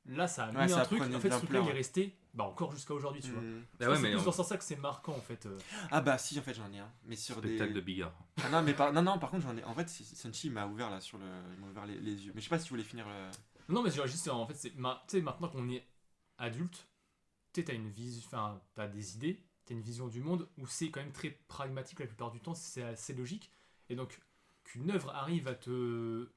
là ça a mis Ouais, ça un truc, prenait en de fait, ce truc-là il est l'ampleur. resté bah, encore jusqu'à aujourd'hui, tu vois. Hmm. Bah ouais, C'est mais plus dans ce sens-là que c'est marquant en fait. Ah bah si, en fait, j'en ai un. Mais sur spectacle des... de Bigard. Ah non, non, par contre, j'en ai... En fait, Senchi, il m'a ouvert là sur le... Il m'a ouvert les yeux. Mais je sais pas si tu voulais finir le... Non, mais c'est juste, en fait, tu sais, maintenant qu'on est adulte, tu sais, t'as une vision, enfin, t'as des idées, t'as une vision du monde où c'est quand même très pragmatique la plupart du temps, c'est assez logique. Et donc, qu'une œuvre arrive à te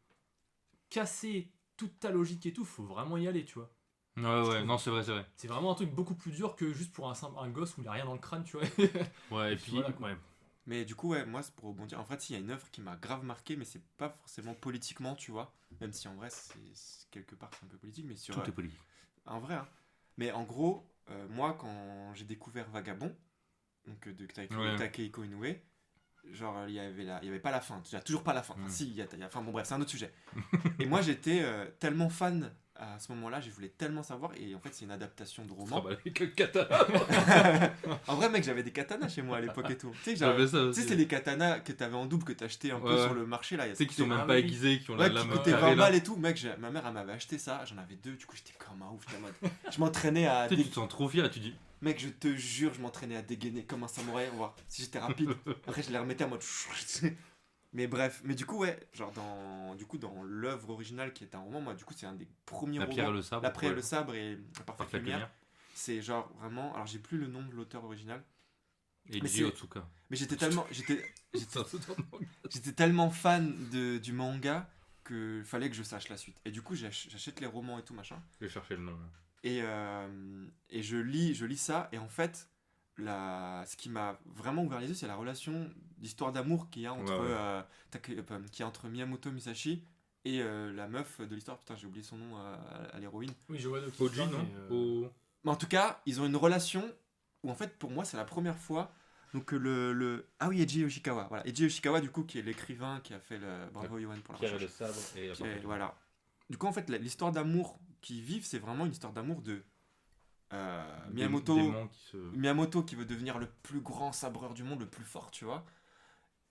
casser toute ta logique et tout, faut vraiment y aller, tu vois. Ouais, non, c'est vrai. C'est vraiment un truc beaucoup plus dur que juste pour un gosse où il a rien dans le crâne, tu vois. Ouais, et puis puis, voilà, quoi. ouais. Mais du coup, ouais, moi, c'est pour rebondir. En fait, il y a une œuvre qui m'a grave marqué, mais c'est pas forcément politiquement, tu vois. Même si en vrai, quelque part, c'est un peu politique, mais sur... Tout est politique. En vrai, hein. Mais en gros, moi, quand j'ai découvert Vagabond, donc de Ouais. Takehiko Inoue, genre, il y avait pas la fin. Il y a toujours pas la fin. Enfin, Mm. si, enfin, bon, bref, c'est un autre sujet. Et moi, j'étais tellement fan à ce moment-là, je voulais tellement savoir. Et en fait, c'est une adaptation de roman. Avec le katana. En vrai, mec, j'avais des katanas chez moi à l'époque et tout. Tu sais, J'avais ça tu aussi. sais, c'est les katanas que t'avais en double, que t'achetais un peu Ouais. sur le marché là. Tu sais qu'ils sont même Ah pas oui. aiguisés, qui ont Ouais, la qui lame coûtait 20 carrée là. balles et tout. Mec, ma mère, elle m'avait acheté ça. J'en avais deux. Du coup, j'étais comme un ouf. J'étais en mode... Je m'entraînais à... Tu sais, tu te sens trop fier et tu dis Mec, je te jure, je m'entraînais à dégainer comme un samouraï. On va voir si j'étais rapide. Après, je les remettais en mode... Mais bref. Mais du coup, ouais. Genre, dans l'œuvre originale qui est un roman, moi, du coup, c'est un des premiers la romans. pierre et le sabre. La pierre et ouais. le sabre et la parfaite Parfaite lumière. lumière. C'est genre vraiment... Alors, j'ai plus le nom de l'auteur original. Et Mais Ji c'est- Otsuka. Mais j'étais tellement... C'est un pseudo de manga. J'étais tellement fan du manga que fallait que je sache la suite. Et du coup, j'achète les romans et tout machin. Je vais chercher le nom. Là. Et je lis ça. Et en fait, ce qui m'a vraiment ouvert les yeux, c'est la relation d'histoire d'amour qu'il y a entre, qui est entre Miyamoto Musashi et la meuf de l'histoire. Putain, j'ai oublié son nom à l'héroïne. Oui, je vois de qui Oji, tu parles, non mais, Mais en tout cas, ils ont une relation où en fait, pour moi, c'est la première fois. Donc ah oui, Eiji Yoshikawa. Voilà, Eiji Yoshikawa, du coup, qui est l'écrivain qui a fait le Bravo Yohan pour la Pierre et recherche. le sabre. Et Voilà. Du coup, en fait, l'histoire d'amour qu'ils vivent, c'est vraiment une histoire d'amour de Miyamoto. Démons qui se... Miyamoto qui veut devenir le plus grand sabreur du monde, le plus fort, tu vois.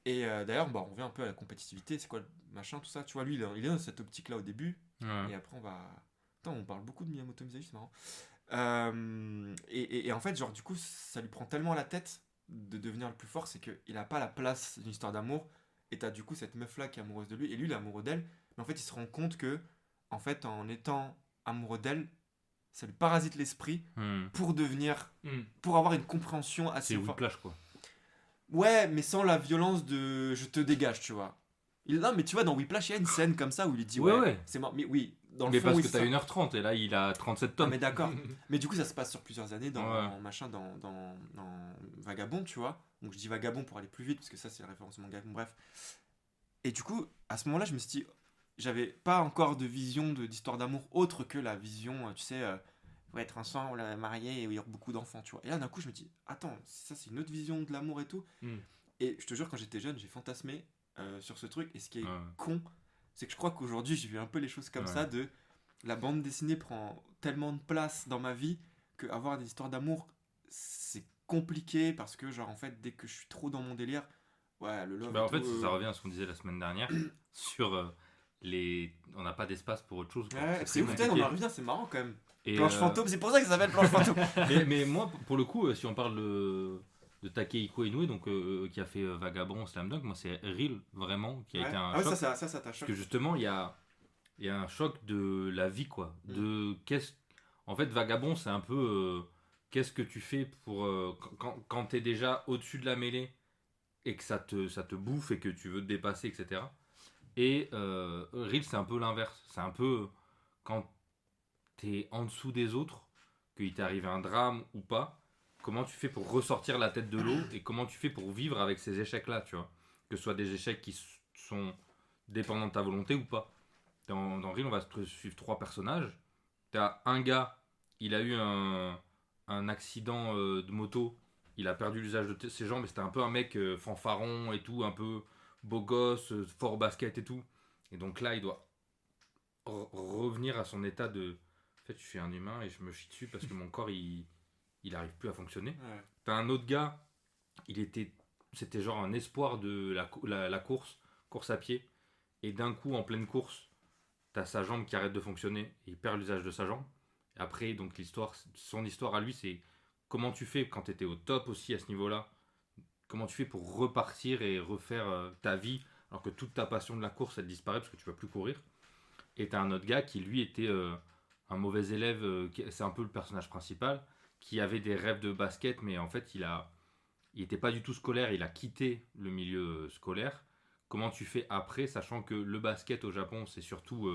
Et d'ailleurs, on revient un peu à la compétitivité, c'est quoi le machin, tout ça. Tu vois, lui, il est dans cette optique-là au début. Ouais. Et après, on va. Attends, on parle beaucoup de Miyamoto Musashi, c'est marrant. Et en fait, genre, du coup, ça lui prend tellement la tête de devenir le plus fort, c'est qu'il n'a pas la place d'une histoire d'amour. Et t'as du coup cette meuf-là qui est amoureuse de lui, et lui, il est amoureux d'elle. Mais en fait, il se rend compte que, en fait, en étant amoureux d'elle, ça lui parasite l'esprit pour devenir. Pour avoir une compréhension assez C'est forte. Whiplash, quoi. Ouais, mais sans la violence de je te dégage, tu vois. Non, mais tu vois, dans Whiplash, il y a une scène comme ça où il lui dit Ouais. c'est mort. Mais oui, dans le Mais fond, parce oui, que c'est t'as ça. 1h30 et là, il a 37 Ah, tonnes. mais d'accord. Mais du coup, ça se passe sur plusieurs années dans Ouais. dans Vagabond, tu vois. Donc je dis Vagabond pour aller plus vite, parce que ça, c'est la référence au manga. Bon, bref. Et du coup, à ce moment-là, je me suis dit, j'avais pas encore de vision d'histoire d'amour autre que la vision, tu sais, faut être ensemble, marié et avoir beaucoup d'enfants, tu vois. Et là, d'un coup, je me dis, attends, ça, c'est une autre vision de l'amour et tout. Et je te jure, quand j'étais jeune, j'ai fantasmé sur ce truc. Et ce qui est con, c'est que je crois qu'aujourd'hui, j'ai vu un peu les choses comme ça de la bande dessinée prend tellement de place dans ma vie qu'avoir des histoires d'amour, c'est compliqué parce que, genre, en fait, dès que je suis trop dans mon délire, ouais, le love. Bah, en et fait, tout, ça revient à ce qu'on disait la semaine dernière sur on n'a pas d'espace pour autre chose. Quoi. Ouais, c'est ouf, compliqué. on en revient, c'est marrant quand même. Et, Planche fantôme, c'est pour ça que ça s'appelle Planche fantôme. mais moi, pour le coup, si on parle de Takehiko Inoue, donc, qui a fait Vagabond, Slam Dunk, moi, c'est Real, vraiment, qui a été un Ah ouais, choc. ça t'a Parce choqué. que justement, il y a un choc de la vie, quoi. En fait, Vagabond, c'est un peu qu'est-ce que tu fais pour quand t'es déjà au-dessus de la mêlée et que ça te bouffe et que tu veux te dépasser, etc. Et Real, c'est un peu l'inverse. C'est un peu quand t'es en dessous des autres, qu'il t'est arrivé un drame ou pas, comment tu fais pour ressortir la tête de l'eau et comment tu fais pour vivre avec ces échecs-là, tu vois. Que ce soit des échecs qui sont dépendants de ta volonté ou pas. Dans Real, on va suivre 3 personnages. T'as un gars, il a eu un accident de moto, il a perdu l'usage de ses jambes, mais c'était un peu un mec fanfaron et tout, un peu beau gosse, fort au basket et tout. Et donc là, il doit revenir à son état de... En fait, je suis un humain et je me chie dessus parce que mon corps, il arrive plus à fonctionner. Ouais. T'as un autre gars, c'était genre un espoir de la course à pied. Et d'un coup, en pleine course, t'as sa jambe qui arrête de fonctionner et il perd l'usage de sa jambe. Et après, donc son histoire à lui, c'est comment tu fais quand t'étais au top aussi à ce niveau-là. Comment tu fais pour repartir et refaire ta vie alors que toute ta passion de la course, elle disparaît parce que tu vas plus courir. Et t'as un autre gars qui, lui, était un mauvais élève, c'est un peu le personnage principal, qui avait des rêves de basket, mais en fait, il était pas du tout scolaire, il a quitté le milieu scolaire. Comment tu fais après, sachant que le basket au Japon, c'est surtout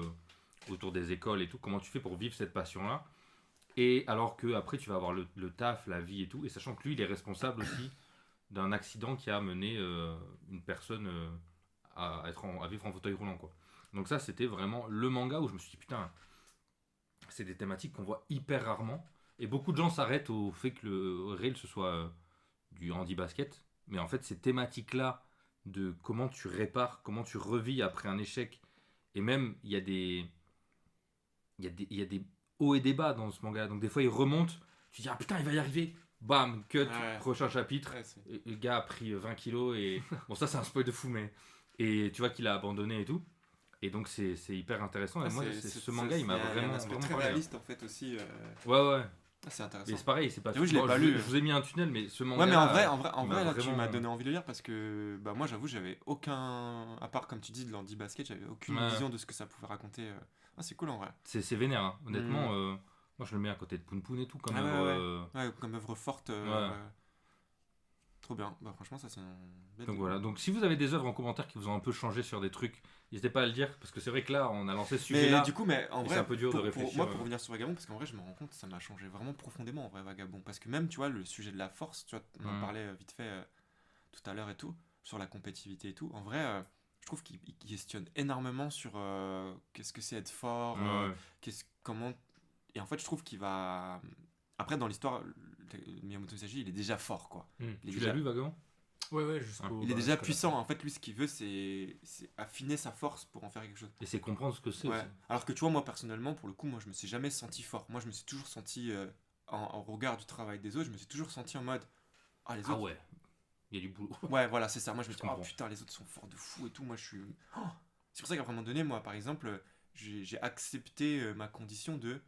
autour des écoles et tout, comment tu fais pour vivre cette passion-là? Et alors que après tu vas avoir le taf, la vie et tout, et sachant que lui, il est responsable aussi d'un accident qui a mené une personne à vivre en fauteuil roulant, quoi. Donc ça, c'était vraiment le manga où je me suis dit, putain, c'est des thématiques qu'on voit hyper rarement. Et beaucoup de gens s'arrêtent au fait que le réel, ce soit du handi-basket. Mais en fait, ces thématiques-là, de comment tu répares, comment tu revis après un échec, et même, il y a des hauts et des bas dans ce manga. Donc des fois, il remonte, tu dis, ah putain, il va y arriver. Bam, cut, prochain chapitre. Ouais, Le gars a pris 20 kilos et... Bon, ça, c'est un spoil de fou, mais... Et tu vois qu'il a abandonné et tout. Et donc, c'est hyper intéressant. Et moi, ce manga, il m'a vraiment très parlé. réaliste, en fait, aussi. Ouais. Ah, c'est intéressant. Mais c'est pareil, c'est pas... J'avoue, je l'ai pas lu. Je vous ai mis un tunnel, mais ce manga... Ouais, mais en vrai, là, vraiment... tu m'as donné envie de le lire parce que, bah, moi, j'avoue, j'avais aucun... À part, comme tu dis, de l'handi-basket, j'avais aucune vision de ce que ça pouvait raconter. Ah, c'est cool, en vrai. C'est vénère, hein. Honnêtement. Moi, je le mets à côté de Poun Poun et tout, comme œuvre... Ouais, comme œuvre forte. Trop bien. Bah, franchement, ça, c'est un bête Donc de- voilà, donc si vous avez des œuvres en commentaire qui vous ont un peu changé sur des trucs, n'hésitez pas à le dire, parce que c'est vrai que là, on a lancé ce Mais sujet-là. du coup, mais en et vrai, c'est un peu dur de pour réfléchir, moi, pour revenir sur Vagabond, parce qu'en vrai, je me rends compte, ça m'a changé vraiment profondément en vrai, Vagabond. Parce que même, tu vois, le sujet de la force, tu vois, on en Mm. parlait vite fait tout à l'heure et tout, sur la compétitivité et tout. En vrai, je trouve qu'il questionne énormément sur qu'est-ce que c'est être fort, Ouais. comment. Et en fait, je trouve qu'il va. Après, dans l'histoire, Miyamoto Musashi, il est déjà fort, quoi. Il est Tu déjà, l'as lu, Vagabond? Ouais, jusqu'au. il est bah, déjà jusqu'à la puissant. fin. En fait, lui, ce qu'il veut, c'est affiner sa force pour en faire quelque chose. Et c'est comprendre ce que c'est Ouais. aussi. Alors que tu vois, moi personnellement, pour le coup, moi je me suis jamais senti fort. Moi je me suis toujours senti, en regard du travail des autres, je me suis toujours senti en mode, ah les Ah autres. ouais, il y a du boulot. Ouais, voilà, c'est ça. Moi je me Je dis, oh comprends. putain, les autres sont forts de fou et tout. Moi je suis. Oh. C'est pour ça qu'à un moment donné, moi par exemple, j'ai accepté ma condition de.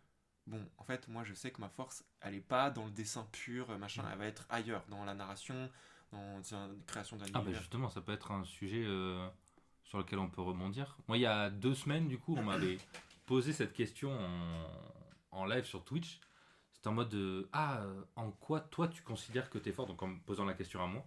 Bon, en fait, moi je sais que ma force, elle est pas dans le dessin pur, machin, elle va être ailleurs, dans la narration, dans la création d'un Ah bah univers. justement, ça peut être un sujet sur lequel on peut rebondir. Moi, il y a 2 semaines, du coup, on m'avait posé cette question en live sur Twitch. C'était en mode en quoi toi tu considères que t'es fort? Donc en me posant la question à moi.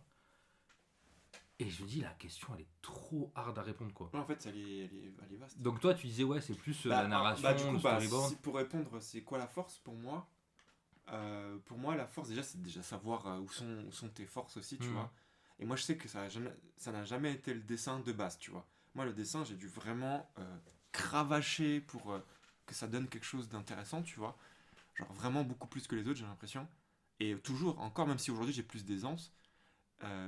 Et je me dis, la question, elle est trop hard à répondre, quoi. Ouais, en fait, elle est vaste. Donc toi, tu disais, ouais, c'est plus Bah, la narration, bah, du coup, le storyboard. pour répondre, c'est quoi la force pour moi, la force, déjà, c'est déjà savoir où sont tes forces aussi, tu Mhm. vois. Et moi, je sais que ça n'a jamais été le dessin de base, tu vois. Moi, le dessin, j'ai dû vraiment cravacher pour que ça donne quelque chose d'intéressant, tu vois. Genre vraiment beaucoup plus que les autres, j'ai l'impression. Et toujours, encore, même si aujourd'hui j'ai plus d'aisance,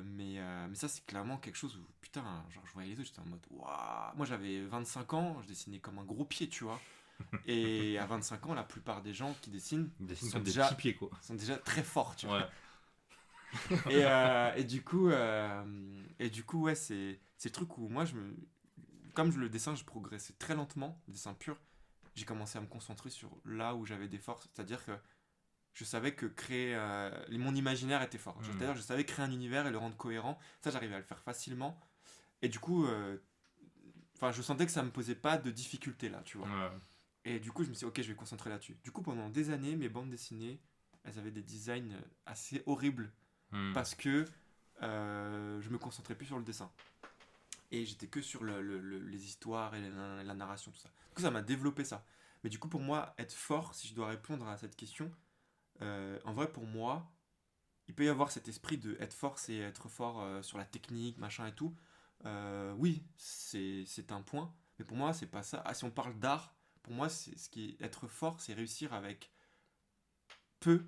mais ça, c'est clairement quelque chose où, putain, genre, je voyais les autres, j'étais en mode, waouh. Moi, j'avais 25 ans, je dessinais comme un gros pied, tu vois. Et à 25 ans, la plupart des gens qui dessinent Ils dessinent sont comme des déjà, petits pieds, quoi. sont déjà très forts, tu vois. Ouais. Et du coup, ouais, c'est le truc où moi, comme le dessin, je progressais très lentement, le dessin pur, j'ai commencé à me concentrer sur là où j'avais des forces. C'est-à-dire que je savais que créer. Mon imaginaire était fort. C'est-à-dire, je savais créer un univers et le rendre cohérent. Ça, j'arrivais à le faire facilement. Et du coup, je sentais que ça me posait pas de difficulté là, tu vois. Ouais. Et du coup, je me suis dit, ok, je vais me concentrer là-dessus. Du coup, pendant des années, mes bandes dessinées, elles avaient des designs assez horribles Mhm. parce que je me concentrais plus sur le dessin. Et j'étais que sur les histoires et la narration, tout ça. Du coup, ça m'a développé ça. Mais du coup, pour moi, être fort, si je dois répondre à cette question, en vrai, pour moi, il peut y avoir cet esprit de être fort, c'est être fort sur la technique, machin et tout. Oui, c'est un point. Mais pour moi, c'est pas ça. Ah, si on parle d'art, pour moi, être fort, c'est réussir avec peu,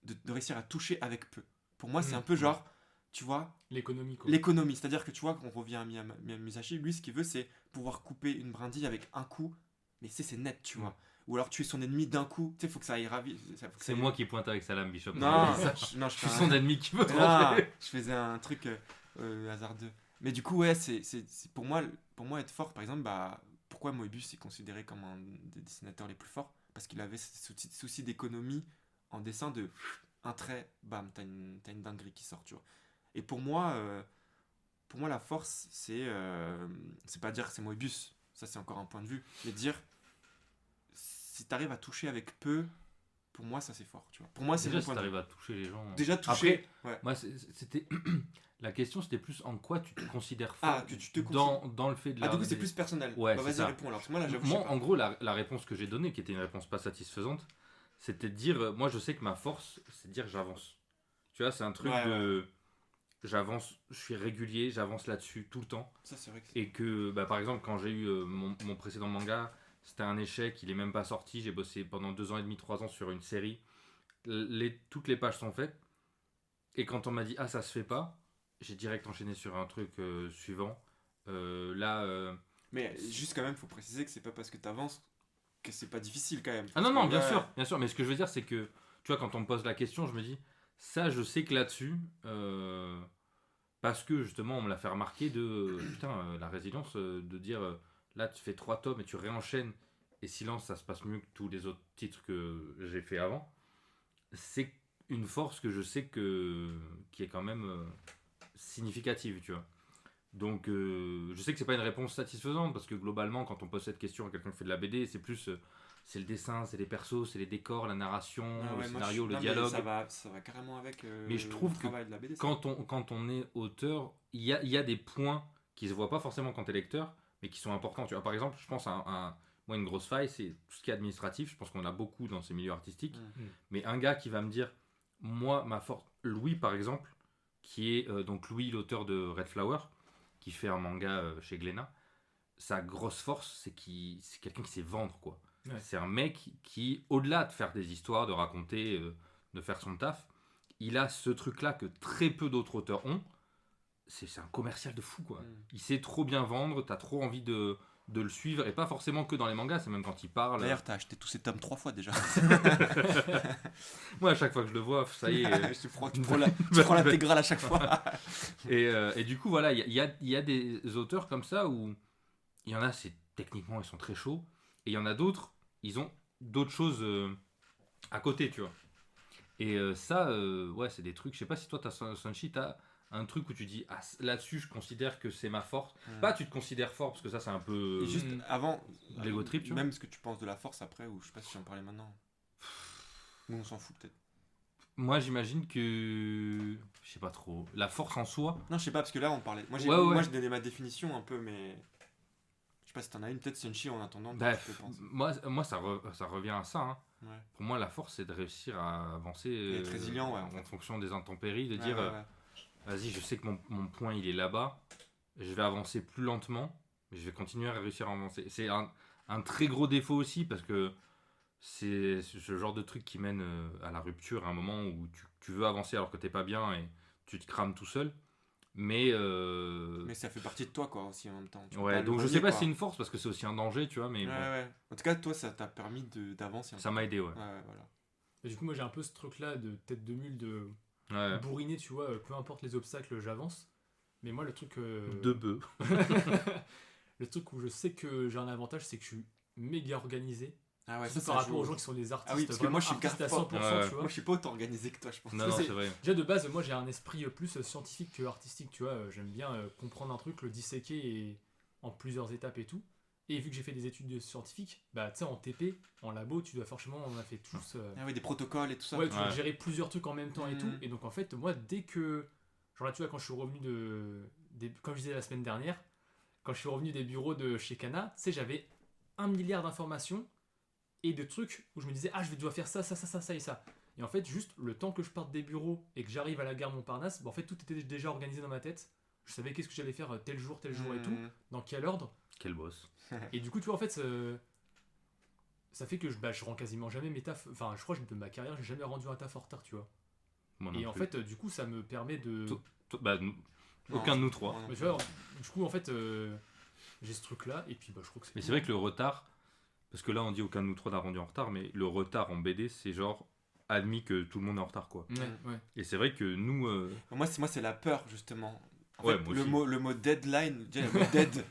de réussir à toucher avec peu. Pour moi, c'est un peu genre, tu vois, L'économie, quoi. l'économie. C'est-à-dire que tu vois, qu'on revient à Musashi, lui, ce qu'il veut, c'est pouvoir couper une brindille avec un coup, mais c'est net, tu vois. Ou alors tuer son ennemi d'un coup, tu sais, faut que ça aille ravi. C'est moi qui pointe avec sa lame, Bishop. Non, je je suis son ennemi qui veut te Ah, rentrer. je faisais un truc hasardeux. Mais du coup, ouais, c'est pour moi, être fort, par exemple, bah, pourquoi Moebius est considéré comme un des dessinateurs les plus forts? Parce qu'il avait ce souci d'économie en dessin de un trait, bam, t'as une dinguerie qui sort, tu vois. Et pour moi, la force, c'est pas dire que c'est Moebius, ça c'est encore un point de vue, mais dire si t'arrives à toucher avec peu, pour moi ça c'est fort, tu vois. Pour moi c'est Déjà, mon si point de vue. t'arrives à toucher les gens. Déjà toucher, ouais. Moi, c'était la question, c'était plus en quoi tu te considères fort Ah, que tu te dans le fait de Ah, la. du coup, c'est plus personnel. Ouais, bah, c'est vas-y, ça. réponds alors. Parce que moi, là, j'avoue, Moi, je sais en gros, la réponse que j'ai donnée, qui était une réponse pas satisfaisante, c'était de dire moi, je sais que ma force, c'est de dire j'avance. Tu vois, c'est un truc Ouais, de. J'avance, je suis régulier, j'avance là-dessus tout le temps. Ça, c'est vrai que Et que, bah, par exemple, quand j'ai eu mon précédent manga, c'était un échec, il est même pas sorti. J'ai bossé pendant 2 ans et demi, 3 ans sur une série. Toutes les pages sont faites. Et quand on m'a dit, ah, ça se fait pas, j'ai direct enchaîné sur un truc suivant. Mais juste quand même, faut préciser que c'est pas parce que t'avances que c'est pas difficile quand même. Ah non, non, bien Ouais. sûr. Mais ce que je veux dire, c'est que, tu vois, quand on me pose la question, je me dis, ça, je sais que là-dessus, parce que justement, on me l'a fait remarquer la résilience, de dire, là, tu fais 3 tomes et tu réenchaînes, et silence, ça se passe mieux que tous les autres titres que j'ai fait avant. C'est une force que je sais qui est quand même significative, tu vois. Donc, je sais que c'est pas une réponse satisfaisante parce que globalement, quand on pose cette question à quelqu'un qui fait de la BD, c'est plus c'est le dessin, c'est les persos, c'est les décors, la narration, Ah le ouais, moi, scénario, le non, mais dialogue. ça va carrément avec Mais je le trouve que travail de la BD. ça. Quand on est auteur, il y a des points qui se voient pas forcément quand tu es lecteur, mais qui sont importants. Tu vois, par exemple, je pense moi, une grosse faille, c'est tout ce qui est administratif. Je pense qu'on a beaucoup dans ces milieux artistiques. Mais un gars qui va me dire, moi, ma force. Louis, par exemple, qui est donc Louis, l'auteur de Red Flower, qui fait un manga chez Glénat, sa grosse force, c'est quelqu'un qui sait vendre, quoi. Ouais. C'est un mec qui, au-delà de faire des histoires, de raconter, de faire son taf, il a ce truc-là que très peu d'autres auteurs ont. C'est un commercial de fou, quoi. Il sait trop bien vendre, t'as trop envie de le suivre, et pas forcément que dans les mangas, c'est même quand il parle. D'ailleurs, t'as acheté tous ces tomes 3 fois déjà. Moi, à chaque fois que je le vois, ça y est. tu prends l'intégrale à chaque fois. Et du coup, voilà, il y a des auteurs comme ça où il y en a, c'est techniquement, ils sont très chauds, et il y en a d'autres, ils ont d'autres choses à côté, tu vois. Et ça, ouais, c'est des trucs, je sais pas si toi, Sunshi, t'as un truc où tu dis, ah, là-dessus, je considère que c'est ma force. Pas tu te considères fort, parce que ça, c'est un peu Et juste avant, l'ego trip, tu vois. même ce que tu penses de la force après, ou je sais pas si j'en parlais maintenant. Ou on s'en fout peut-être. Moi, j'imagine que. Je sais pas trop. La force en soi. Non, je sais pas, parce que là, on parlait. Moi, j'ai donné ma définition un peu, mais. Je sais pas si t'en as une, peut-être Sunshi en attendant. Bah, moi ça revient à ça. Hein. Ouais. Pour moi, la force, c'est de réussir à avancer Et être résilient, ouais, en fonction des intempéries, de Ouais, dire ouais. vas-y, je sais que mon point il est là-bas, je vais avancer plus lentement, mais je vais continuer à réussir à avancer. C'est un très gros défaut aussi parce que c'est ce genre de truc qui mène à la rupture à un moment où tu veux avancer alors que t'es pas bien et tu te crames tout seul. Mais ça fait partie de toi, quoi, aussi en même temps. Ouais, donc je sais pas si c'est une force parce que c'est aussi un danger, tu vois, mais bon. Ouais. En tout cas, toi, ça t'a permis d'avancer. Ça m'a aidé, ouais. Voilà. Et du coup, moi j'ai un peu ce truc-là de tête de mule, de Ouais. bourriner, tu vois, peu importe les obstacles, j'avance. Mais moi, le truc. De bœuf. Le truc où je sais que j'ai un avantage, c'est que je suis méga organisé. Ah ouais, par rapport aux gens qui sont des artistes. Ah oui, parce que moi je suis artistes à 100%, carrément- tu vois. Moi, je suis pas autant organisé que toi, je pense. Non, c'est vrai. Déjà de base, moi j'ai un esprit plus scientifique que artistique, tu vois. J'aime bien comprendre un truc, le disséquer et en plusieurs étapes et tout. Et vu que j'ai fait des études scientifiques, bah tu sais, en TP, en labo, tu dois forcément, on a fait tous. Ah oui, des protocoles et tout ça. Ouais, tu dois Ouais. gérer plusieurs trucs en même temps et tout. Et donc en fait, moi, dès que. Genre là, tu vois, quand je suis revenu comme je disais la semaine dernière, quand je suis revenu des bureaux de chez Cana, tu sais, j'avais 1 milliard d'informations et de trucs où je me disais, ah, je dois faire ça et ça. Et en fait, juste le temps que je parte des bureaux et que j'arrive à la gare Montparnasse, bah, en fait, tout était déjà organisé dans ma tête. Je savais qu'est-ce que j'allais faire tel jour et tout, dans quel ordre. Quel boss. Et du coup, tu vois, en fait, ça fait que je rends quasiment jamais mes tafs. Enfin, je crois que de ma carrière, j'ai jamais rendu un taf en retard, tu vois. Moi non Et en plus. fait, du coup, ça me permet de. Bah, aucun de nous trois. Mais tu vois, du coup, en fait, j'ai ce truc-là, et puis bah, je crois que c'est. Mais c'est vrai que le retard, parce que là on dit aucun de nous trois n'a rendu en retard, mais le retard en BD c'est genre admis que tout le monde est en retard, quoi. Ouais. Et c'est vrai que nous. Moi, c'est la peur, justement. En Ouais, fait, moi le mot deadline, déjà, le mot dead.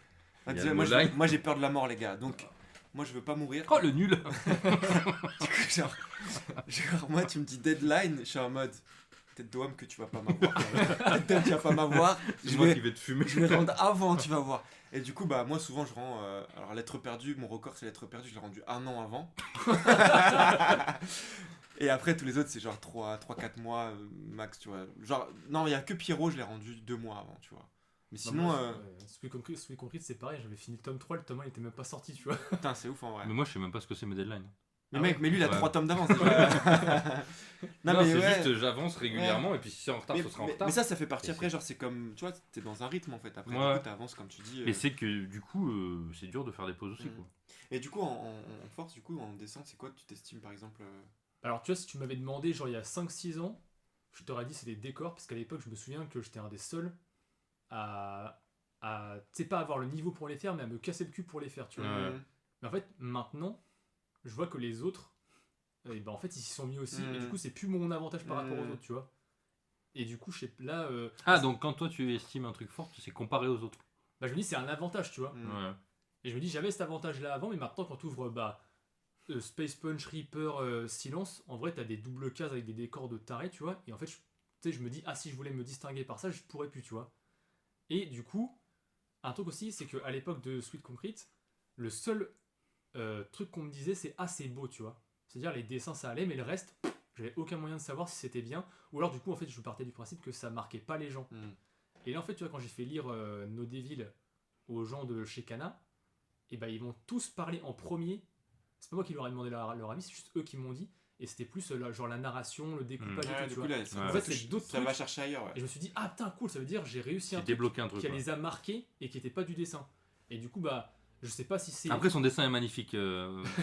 Il y a Déjà, le mot line. moi, j'ai peur de la mort, les gars. Donc, moi, je veux pas mourir. Oh le nul. Du coup, genre, moi, tu me dis deadline, je suis en mode. Tête d'homme que tu vas pas m'avoir. Tête d'homme, tu vas pas m'avoir. C'est moi qui vais te fumer. Je vais rendre avant, tu vas voir. Et du coup, bah, moi, souvent, je rends. Alors, lettre perdue, mon record, c'est lettre perdue, je l'ai rendu 1 an avant. Et après, tous les autres, c'est genre 3-4 mois max, tu vois. Genre, non, il y a que Pierrot, je l'ai rendu 2 mois avant, tu vois. Mais sinon, Sweet Concrete, c'est pareil, j'avais fini le tome 3, le tome 1 il était même pas sorti, tu vois. putain, c'est ouf en vrai. Mais moi je sais même pas ce que c'est mes deadlines. Mais Ah mec, mais lui, il a Ouais. 3 tomes d'avance déjà. Non, mais c'est ouais. juste j'avance régulièrement et puis si c'est en retard, ce sera en retard. Mais ça fait partie Et après, c'est- genre, c'est comme. Tu vois, t'es dans un rythme en fait. Après, Ouais. du coup, t'avances comme tu dis. Mais c'est que du coup, c'est dur de faire des pauses aussi, Mm. quoi. Et du coup, en force, du coup, en descente, c'est quoi que tu t'estimes par exemple Alors, tu vois, si tu m'avais demandé, genre il y a 5-6 ans, je t'aurais dit c'est des décors, parce qu'à l'époque, je me souviens que j'étais un des seuls à tu sais, pas avoir le niveau pour les faire, mais à me casser le cul pour les faire, tu vois. Ouais. Mais en fait, maintenant, je vois que les autres, et ben en fait, ils s'y sont mis aussi, et du coup, c'est plus mon avantage par rapport aux autres, tu vois. Et du coup, je sais là, Ah, donc quand toi tu estimes un truc fort, c'est comparé aux autres. bah, je me dis c'est un avantage, tu vois. Ouais. Et je me dis j'avais cet avantage-là avant, mais maintenant, quand tu ouvres Space Punch, Reaper, Silence, en vrai, t'as des doubles cases avec des décors de taré, tu vois. Et en fait, tu sais, je me dis, ah, si je voulais me distinguer par ça, je pourrais plus, tu vois. Et du coup, un truc aussi, c'est qu'à l'époque de Sweet Concrete, le seul truc qu'on me disait, c'est c'est beau, tu vois. C'est-à-dire, les dessins, ça allait, mais le reste, j'avais aucun moyen de savoir si c'était bien. Ou alors, du coup, en fait, je partais du principe que ça marquait pas les gens. Et là, en fait, tu vois, quand j'ai fait lire No Devil aux gens de chez Kana, et ben ils m'ont tous parlé en premier. C'est pas moi qui leur ai demandé leur avis, c'est juste eux qui m'ont dit. Et c'était plus genre la narration, le découpage et tout, tu vois. En fait, c'est d'autres ça trucs. va chercher ailleurs. Et je me suis dit, ah putain, cool, ça veut dire j'ai réussi un J'ai truc débloqué un truc. qui Ouais. les a marqués et qui était pas du dessin. Et du coup, bah, je sais pas si c'est. Après, son dessin est magnifique.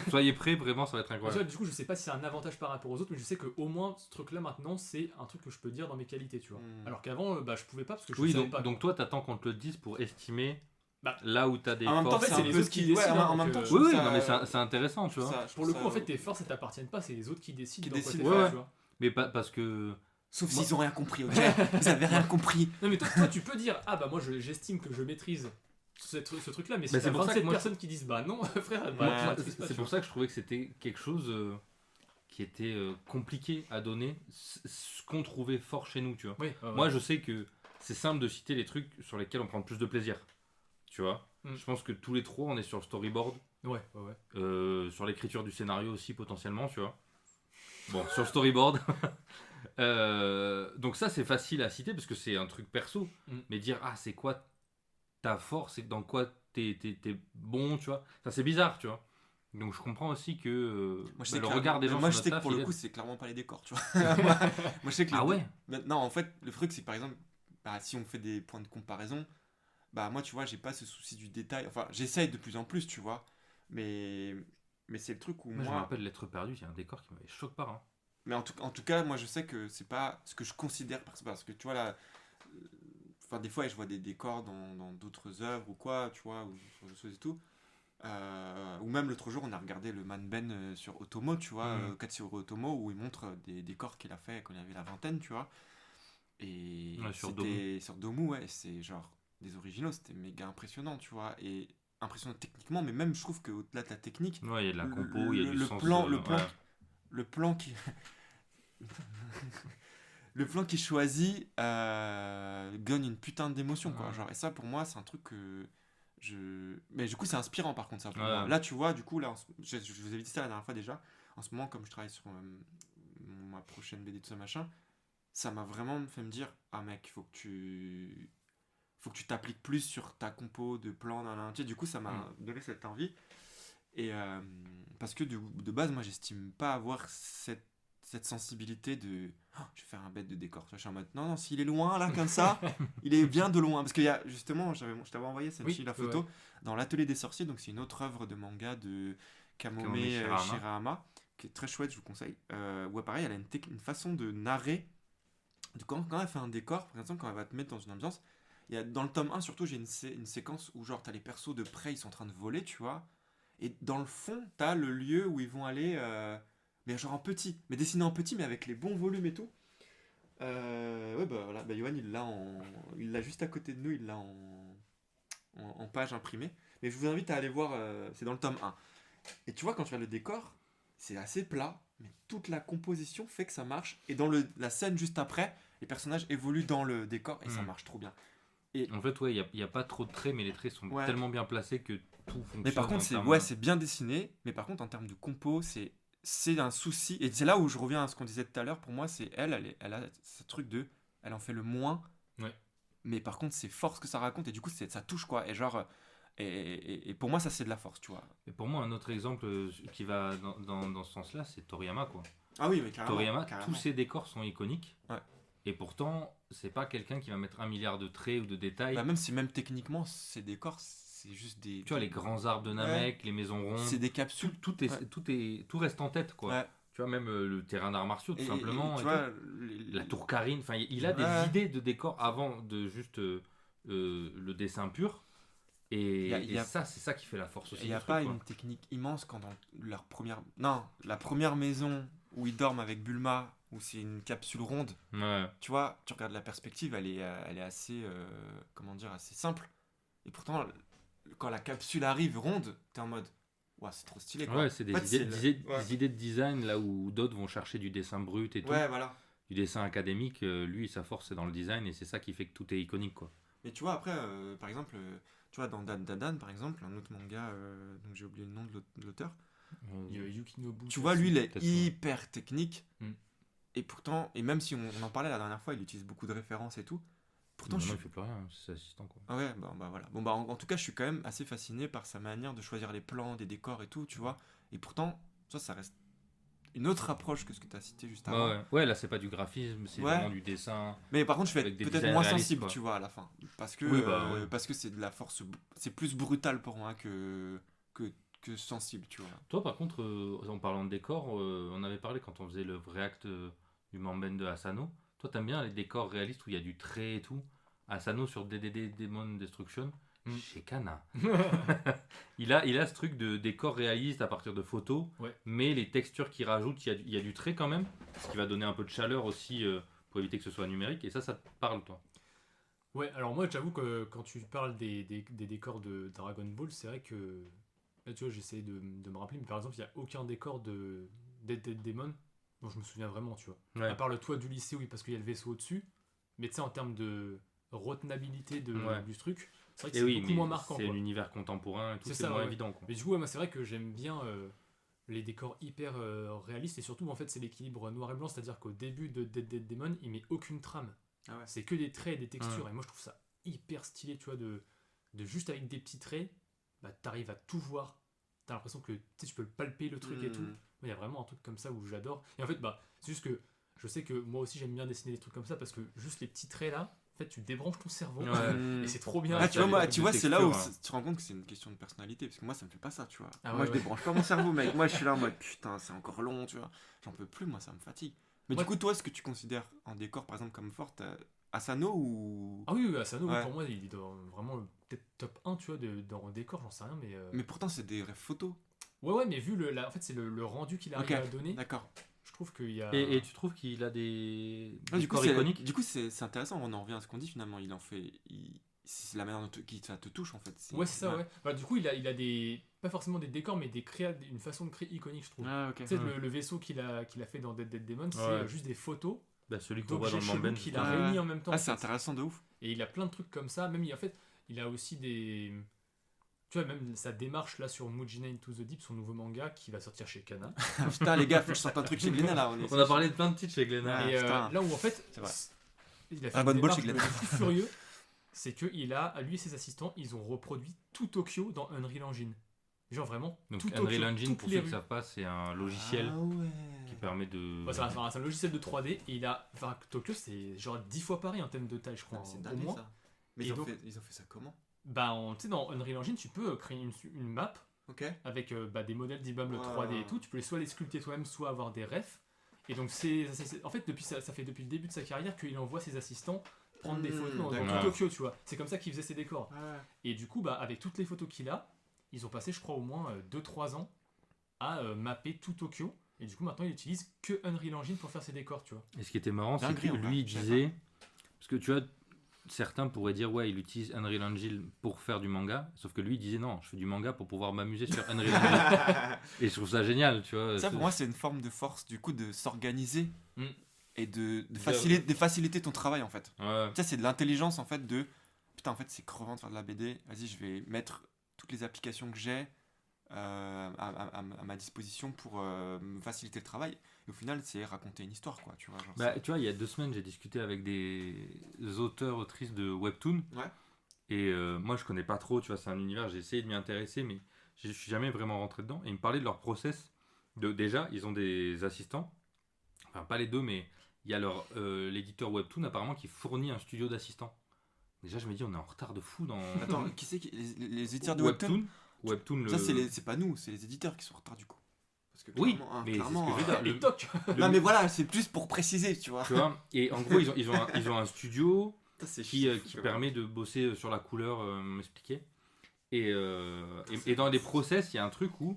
Soyez prêts, vraiment, ça va être Tu incroyable. vois, du coup, je sais pas si c'est un avantage par rapport aux autres, mais je sais qu'au moins, ce truc-là, maintenant, c'est un truc que je peux dire dans mes qualités, tu vois. Alors qu'avant, bah, je pouvais pas parce que je Oui, savais donc, pas. donc toi, t'attends qu'on te le dise pour estimer Bah, là où t'as des En même temps, forces. fait, c'est c'est un les peu autres ce qui qui. Ouais, décident, en même donc, temps, je Oui, trouve oui, ça- non, mais c'est intéressant, tu vois. Pour le coup, en fait, tes forces, elles t'appartiennent pas, c'est les autres qui décident Qui dans quoi t'es décident, fort, ouais. tu vois. Mais parce que. Sauf Moi- s'ils ont rien compris, ok. Vous avez rien compris. Non, mais toi, tu peux dire, ah bah moi, j'estime que je maîtrise ce truc-là, mais si Bah, t'as c'est pour ça que 27 moi, personnes qui disent, bah non, frère, bah, Moi, tu moi, maîtrises pas, c'est tu pour vois. ça que je trouvais que c'était quelque chose qui était compliqué à donner, ce qu'on trouvait fort chez nous, tu vois. Oui, ouais, Moi, ouais. je sais que c'est simple de citer les trucs sur lesquels on prend le plus de plaisir, tu vois. Je pense que tous les trois, on est sur le storyboard, Ouais, ouais, ouais. sur l'écriture du scénario aussi potentiellement, tu vois. Bon, sur le storyboard. Donc ça, c'est facile à citer parce que c'est un truc perso. Mais dire, ah, c'est quoi ta force et dans quoi t'es bon, tu vois. Ça, c'est bizarre, tu vois. Donc je comprends aussi que Moi, je sais le que regard des gens moi, sur je sais notre que pour taf, le il coup, aide. c'est clairement pas les décors, tu vois. Moi, je sais que Ah ouais. Non, en fait, le truc, c'est que par exemple, bah, si on fait des points de comparaison, bah moi, tu vois, j'ai pas ce souci du détail. Enfin, j'essaye de plus en plus, tu vois. Mais c'est le truc où Moi, je me moi. rappelle L'être perdu, il y a un décor qui m'avait choqué par hein. Mais en tout cas, moi, je sais que c'est pas ce que je considère parce que tu vois là. Enfin, des fois, je vois des décors dans d'autres œuvres ou quoi, tu vois, ou sur des choses et tout. Ou même l'autre jour, on a regardé le Man Ben sur Otomo, tu vois, Katsuro Otomo, où il montre des décors qu'il a fait quand il avait la vingtaine, tu vois. Et Ouais, sur c'était sur Domu, ouais, c'est genre des originaux, c'était méga impressionnant, tu vois. Et impressionnant techniquement, mais même je trouve qu'au-delà de la technique, Ouais, il y a de la compo, il y a du le sens. plan, ouais. le plan qui. Le plan qu'il choisit gagne une putain d'émotion, quoi. Ouais. Genre, et ça, pour moi, c'est un truc que je. Mais du coup, c'est inspirant, par contre, ça. Pour Ouais. moi. Là, tu vois, du coup, là, je vous avais dit ça la dernière fois déjà. En ce moment, comme je travaille sur ma prochaine BD, tout ça, machin, ça m'a vraiment fait me dire, ah mec, faut que tu t'appliques plus sur ta compo de plan d'un entier. Du coup, ça m'a donné cette envie. Et parce que de base, moi, j'estime pas avoir cette sensibilité de oh, je vais faire un bête de décor. Je suis en mode non, s'il est loin là comme ça, il est bien de loin. Parce qu'il y a justement, je t'avais envoyé celle-ci, la photo, dans l'Atelier des Sorciers. Donc c'est une autre œuvre de manga de Kamome Shirahama, qui est très chouette, je vous conseille. Ouais, pareil, elle a une façon de narrer. Quand elle fait un décor, par exemple, quand elle va te mettre dans une ambiance, dans le tome 1, surtout, j'ai une séquence où genre t'as les persos de près, ils sont en train de voler, tu vois. Et dans le fond, t'as le lieu où ils vont aller. Mais genre en petit, mais dessiné en petit, mais avec les bons volumes et tout. Ouais, bah voilà, bah Yoann il l'a juste à côté de nous, il l'a en page imprimée. Mais je vous invite à aller voir, c'est dans le tome 1. Et tu vois, quand tu as le décor, c'est assez plat, mais toute la composition fait que ça marche. Et dans la scène juste après, les personnages évoluent dans le décor et ça marche trop bien. Et en fait, ouais, il n'y a pas trop de traits, mais les traits sont tellement bien placés que tout fonctionne. Mais par contre, c'est bien dessiné, mais par contre, en termes de compo, c'est un souci. Et c'est là où je reviens à ce qu'on disait tout à l'heure. Pour moi, c'est elle a ce truc de. Elle en fait le moins. Ouais. Mais par contre, c'est fort ce que ça raconte. Et du coup, ça touche, quoi. Et genre. Et pour moi, ça, c'est de la force, tu vois. Et pour moi, un autre exemple qui va dans ce sens-là, c'est Toriyama, quoi. Ah oui, mais carrément. Toriyama, carrément. tous ses décors sont iconiques. Ouais. Et pourtant, c'est pas quelqu'un qui va mettre 1 milliard de traits ou de détails. Bah, même si, même techniquement, ces décors, c'est juste des. Tu vois, les grands arbres de Namek, les maisons rondes. C'est des capsules. Tout reste en tête, quoi. Ouais. Tu vois, même le terrain d'arts martiaux, tout simplement. Tu vois, la tour Karine. Enfin, il a des idées de décors avant de juste le dessin pur. Et ça, c'est ça qui fait la force aussi. Il n'y a pas une technique immense quand dans leur première. Non, la première maison où ils dorment avec Bulma, où c'est une capsule ronde. Ouais. Tu vois, tu regardes la perspective, elle est assez. Comment dire, assez simple. Et pourtant, quand la capsule arrive ronde, t'es en mode. Ouah, c'est trop stylé, quoi. Ouais, c'est des idées de design là où d'autres vont chercher du dessin brut et tout. Ouais, voilà. Du dessin académique, lui, sa force, c'est dans le design et c'est ça qui fait que tout est iconique, quoi. Mais tu vois, après, par exemple, tu vois, dans Dan Dan Dan, par exemple, un autre manga, dont j'ai oublié le nom de l'auteur, Il y a Yukinobu. tu vois, lui, il est peut-être, ouais. hyper technique. Mm. Et pourtant, et même si on en parlait la dernière fois, il utilise beaucoup de références et tout. Pourtant, Maintenant, je il suis. fait plus rien, c'est assistant quoi. Ah ouais, bah voilà. Bon, bah en tout cas, je suis quand même assez fasciné par sa manière de choisir les plans, des décors et tout, tu vois. Et pourtant, ça reste une autre approche que ce que tu as cité juste avant. Ouais, là c'est pas du graphisme, c'est Ouais. vraiment du dessin. Mais par contre, je vais Avec être des peut-être designs moins réalistes, sensible, quoi. tu vois, à la fin. Parce que Oui, bah, ouais. parce que c'est de la force. C'est plus brutal pour moi que sensible, tu vois. Toi par contre, en parlant de décor, on avait parlé quand on faisait le react du Mamben de Asano. Toi t'aimes bien les décors réalistes où il y a du trait et tout. Asano sur DDD Demon Destruction, chez Kana. il a ce truc de décor réaliste à partir de photos, Ouais. mais les textures qu'il rajoute, il y a du trait quand même, ce qui va donner un peu de chaleur aussi pour éviter que ce soit numérique. Et ça te parle toi? Ouais, alors moi j'avoue que quand tu parles des décors de Dragon Ball, c'est vrai que là tu vois, j'essaie de me rappeler, mais par exemple, il n'y a aucun décor de Dead Demon dont je me souviens vraiment, tu vois. Ouais. À part le toit du lycée, oui, parce qu'il y a le vaisseau au-dessus, mais tu sais, en termes de retenabilité Ouais. du truc, c'est vrai que Et c'est oui, beaucoup mais moins marquant. c'est Quoi. l'univers contemporain et tout, C'est c'est ça, moins ouais. évident quoi. Mais du coup, ouais, moi c'est vrai que j'aime bien les décors hyper réalistes, et surtout en fait c'est l'équilibre noir et blanc, c'est-à-dire qu'au début de Dead Demon, il met aucune trame. Ah ouais. C'est que des traits et des textures, et moi je trouve ça hyper stylé, tu vois, de juste avec des petits traits, bah t'arrives à tout voir. T'as l'impression que tu sais, tu peux le palper le truc et tout. Il y a vraiment un truc comme ça où j'adore. Et en fait, bah, c'est juste que je sais que moi aussi j'aime bien dessiner des trucs comme ça parce que juste les petits traits là, en fait, tu débranches ton cerveau Ouais. et c'est trop bien. Ah, tu vois, des trucs de c'est là où texture, hein. tu te rends compte que c'est une question de personnalité. Parce que moi, ça me fait pas ça, tu vois. Ah moi, ouais, je ouais. débranche pas mon cerveau, mec. Moi, je suis là en mode putain, c'est encore long, tu vois. J'en peux plus, moi, ça me fatigue. Mais Ouais. du coup, toi, est-ce que tu considères un décor, par exemple, comme fort, Asano ou. Ah oui, Asano, Ouais. pour moi, il est dans vraiment peut-être top 1, tu vois, dans le décor, j'en sais rien, mais. Mais pourtant, c'est des rêves photos. Ouais, mais vu en fait, c'est le rendu qu'il arrive Ok, à donner, d'accord. je trouve qu'il y a. Et tu trouves qu'il a des Ah, décors c'est, iconiques? du coup, c'est intéressant. On en revient à ce qu'on dit finalement. Il en fait. C'est la manière dont ça te touche en fait. Ouais, c'est ça, ouais. Bah, du coup, il a des. Pas forcément des décors, mais une façon de créer iconique, je trouve. Ah, ok. Tu sais, Ouais. le vaisseau qu'il a fait dans Dead Demon, c'est Ouais. juste des photos Bah, celui qu'on voit dans d'objets le chelous Mamben. qu'il a Ouais. réunis en même temps. Ah, en c'est fait. intéressant de ouf. Et il a plein de trucs comme ça. Même, en fait, il a aussi des. Tu vois, même sa démarche là sur Mujina Into the Deep, son nouveau manga qui va sortir chez Kana. Putain, les gars, faut que je sorte un truc chez Glénat là. On a parlé de plein de titres chez Glénat. Ah, et putain. là où en fait, C'est vrai. il a fait Dragon une Ball démarche chez de Glénat. fou furieux. C'est que lui et ses assistants, ils ont reproduit tout Tokyo dans Unreal Engine. Genre vraiment Donc tout Unreal Tokyo, Engine, toutes pour les ceux qui rues. ne savent pas, c'est un logiciel Ah ouais. qui permet de... Ouais, c'est un logiciel de 3D et enfin, Tokyo c'est genre 10 fois pareil en termes de taille, je crois, Ah, c'est au dingue moins. ça. Mais Et ils ont, donc- ils ont fait ça comment? Bah, tu sais, dans Unreal Engine, tu peux créer une map Ok. avec des modèles d'immeubles Wow. 3D et tout. Tu peux soit les sculpter toi-même, soit avoir des refs. Et donc, en fait, ça fait depuis le début de sa carrière qu'il envoie ses assistants prendre des photos dans d'accord. tout Tokyo, tu vois. C'est comme ça qu'il faisait ses décors. Ouais. Et du coup, avec toutes les photos qu'il a, ils ont passé, je crois, au moins 2-3 ans à mapper tout Tokyo. Et du coup, maintenant, il utilise que Unreal Engine pour faire ses décors, tu vois. Et ce qui était marrant, c'est Dinguerie, que en vrai, lui, il je savais disait... Parce que tu vois, certains pourraient dire, ouais, il utilise Unreal Engine pour faire du manga. Sauf que lui, il disait, non, je fais du manga pour pouvoir m'amuser sur Unreal Engine. Et je trouve ça génial, tu vois. Ça, pour moi, c'est une forme de force, du coup, de s'organiser Mm. et de faciliter ton travail, en fait. Ouais. Ça, c'est de l'intelligence, en fait, de... Putain, en fait, c'est crevant de faire de la BD. Vas-y, je vais mettre toutes les applications que j'ai à ma disposition pour me faciliter le travail. Et au final, c'est raconter une histoire, quoi. Tu vois, genre, Bah, tu vois, il y a 2 semaines, j'ai discuté avec des auteurs, autrices de Webtoon. Ouais. Et moi, je connais pas trop, tu vois, c'est un univers, j'ai essayé de m'y intéresser, mais je suis jamais vraiment rentré dedans. Et ils me parlaient de leur process. Déjà, ils ont des assistants. Enfin, pas les deux, mais il y a l'éditeur Webtoon, apparemment, qui fournit un studio d'assistants. Déjà, je me dis, on est en retard de fou dans. Attends, qui c'est les éditeurs de Webtoon? Webtoon, Ça, c'est pas nous, c'est les éditeurs qui sont en retard, du coup. Parce que Oui, clairement, hein, mais c'est ce clairement, que je veux dire. Et toc Non, mais voilà, c'est plus pour préciser, tu vois. Tu vois, et en gros, ils ont un studio Ça, c'est qui fou, permet de bosser sur la couleur, m'expliquer. Et dans les process, il y a un truc où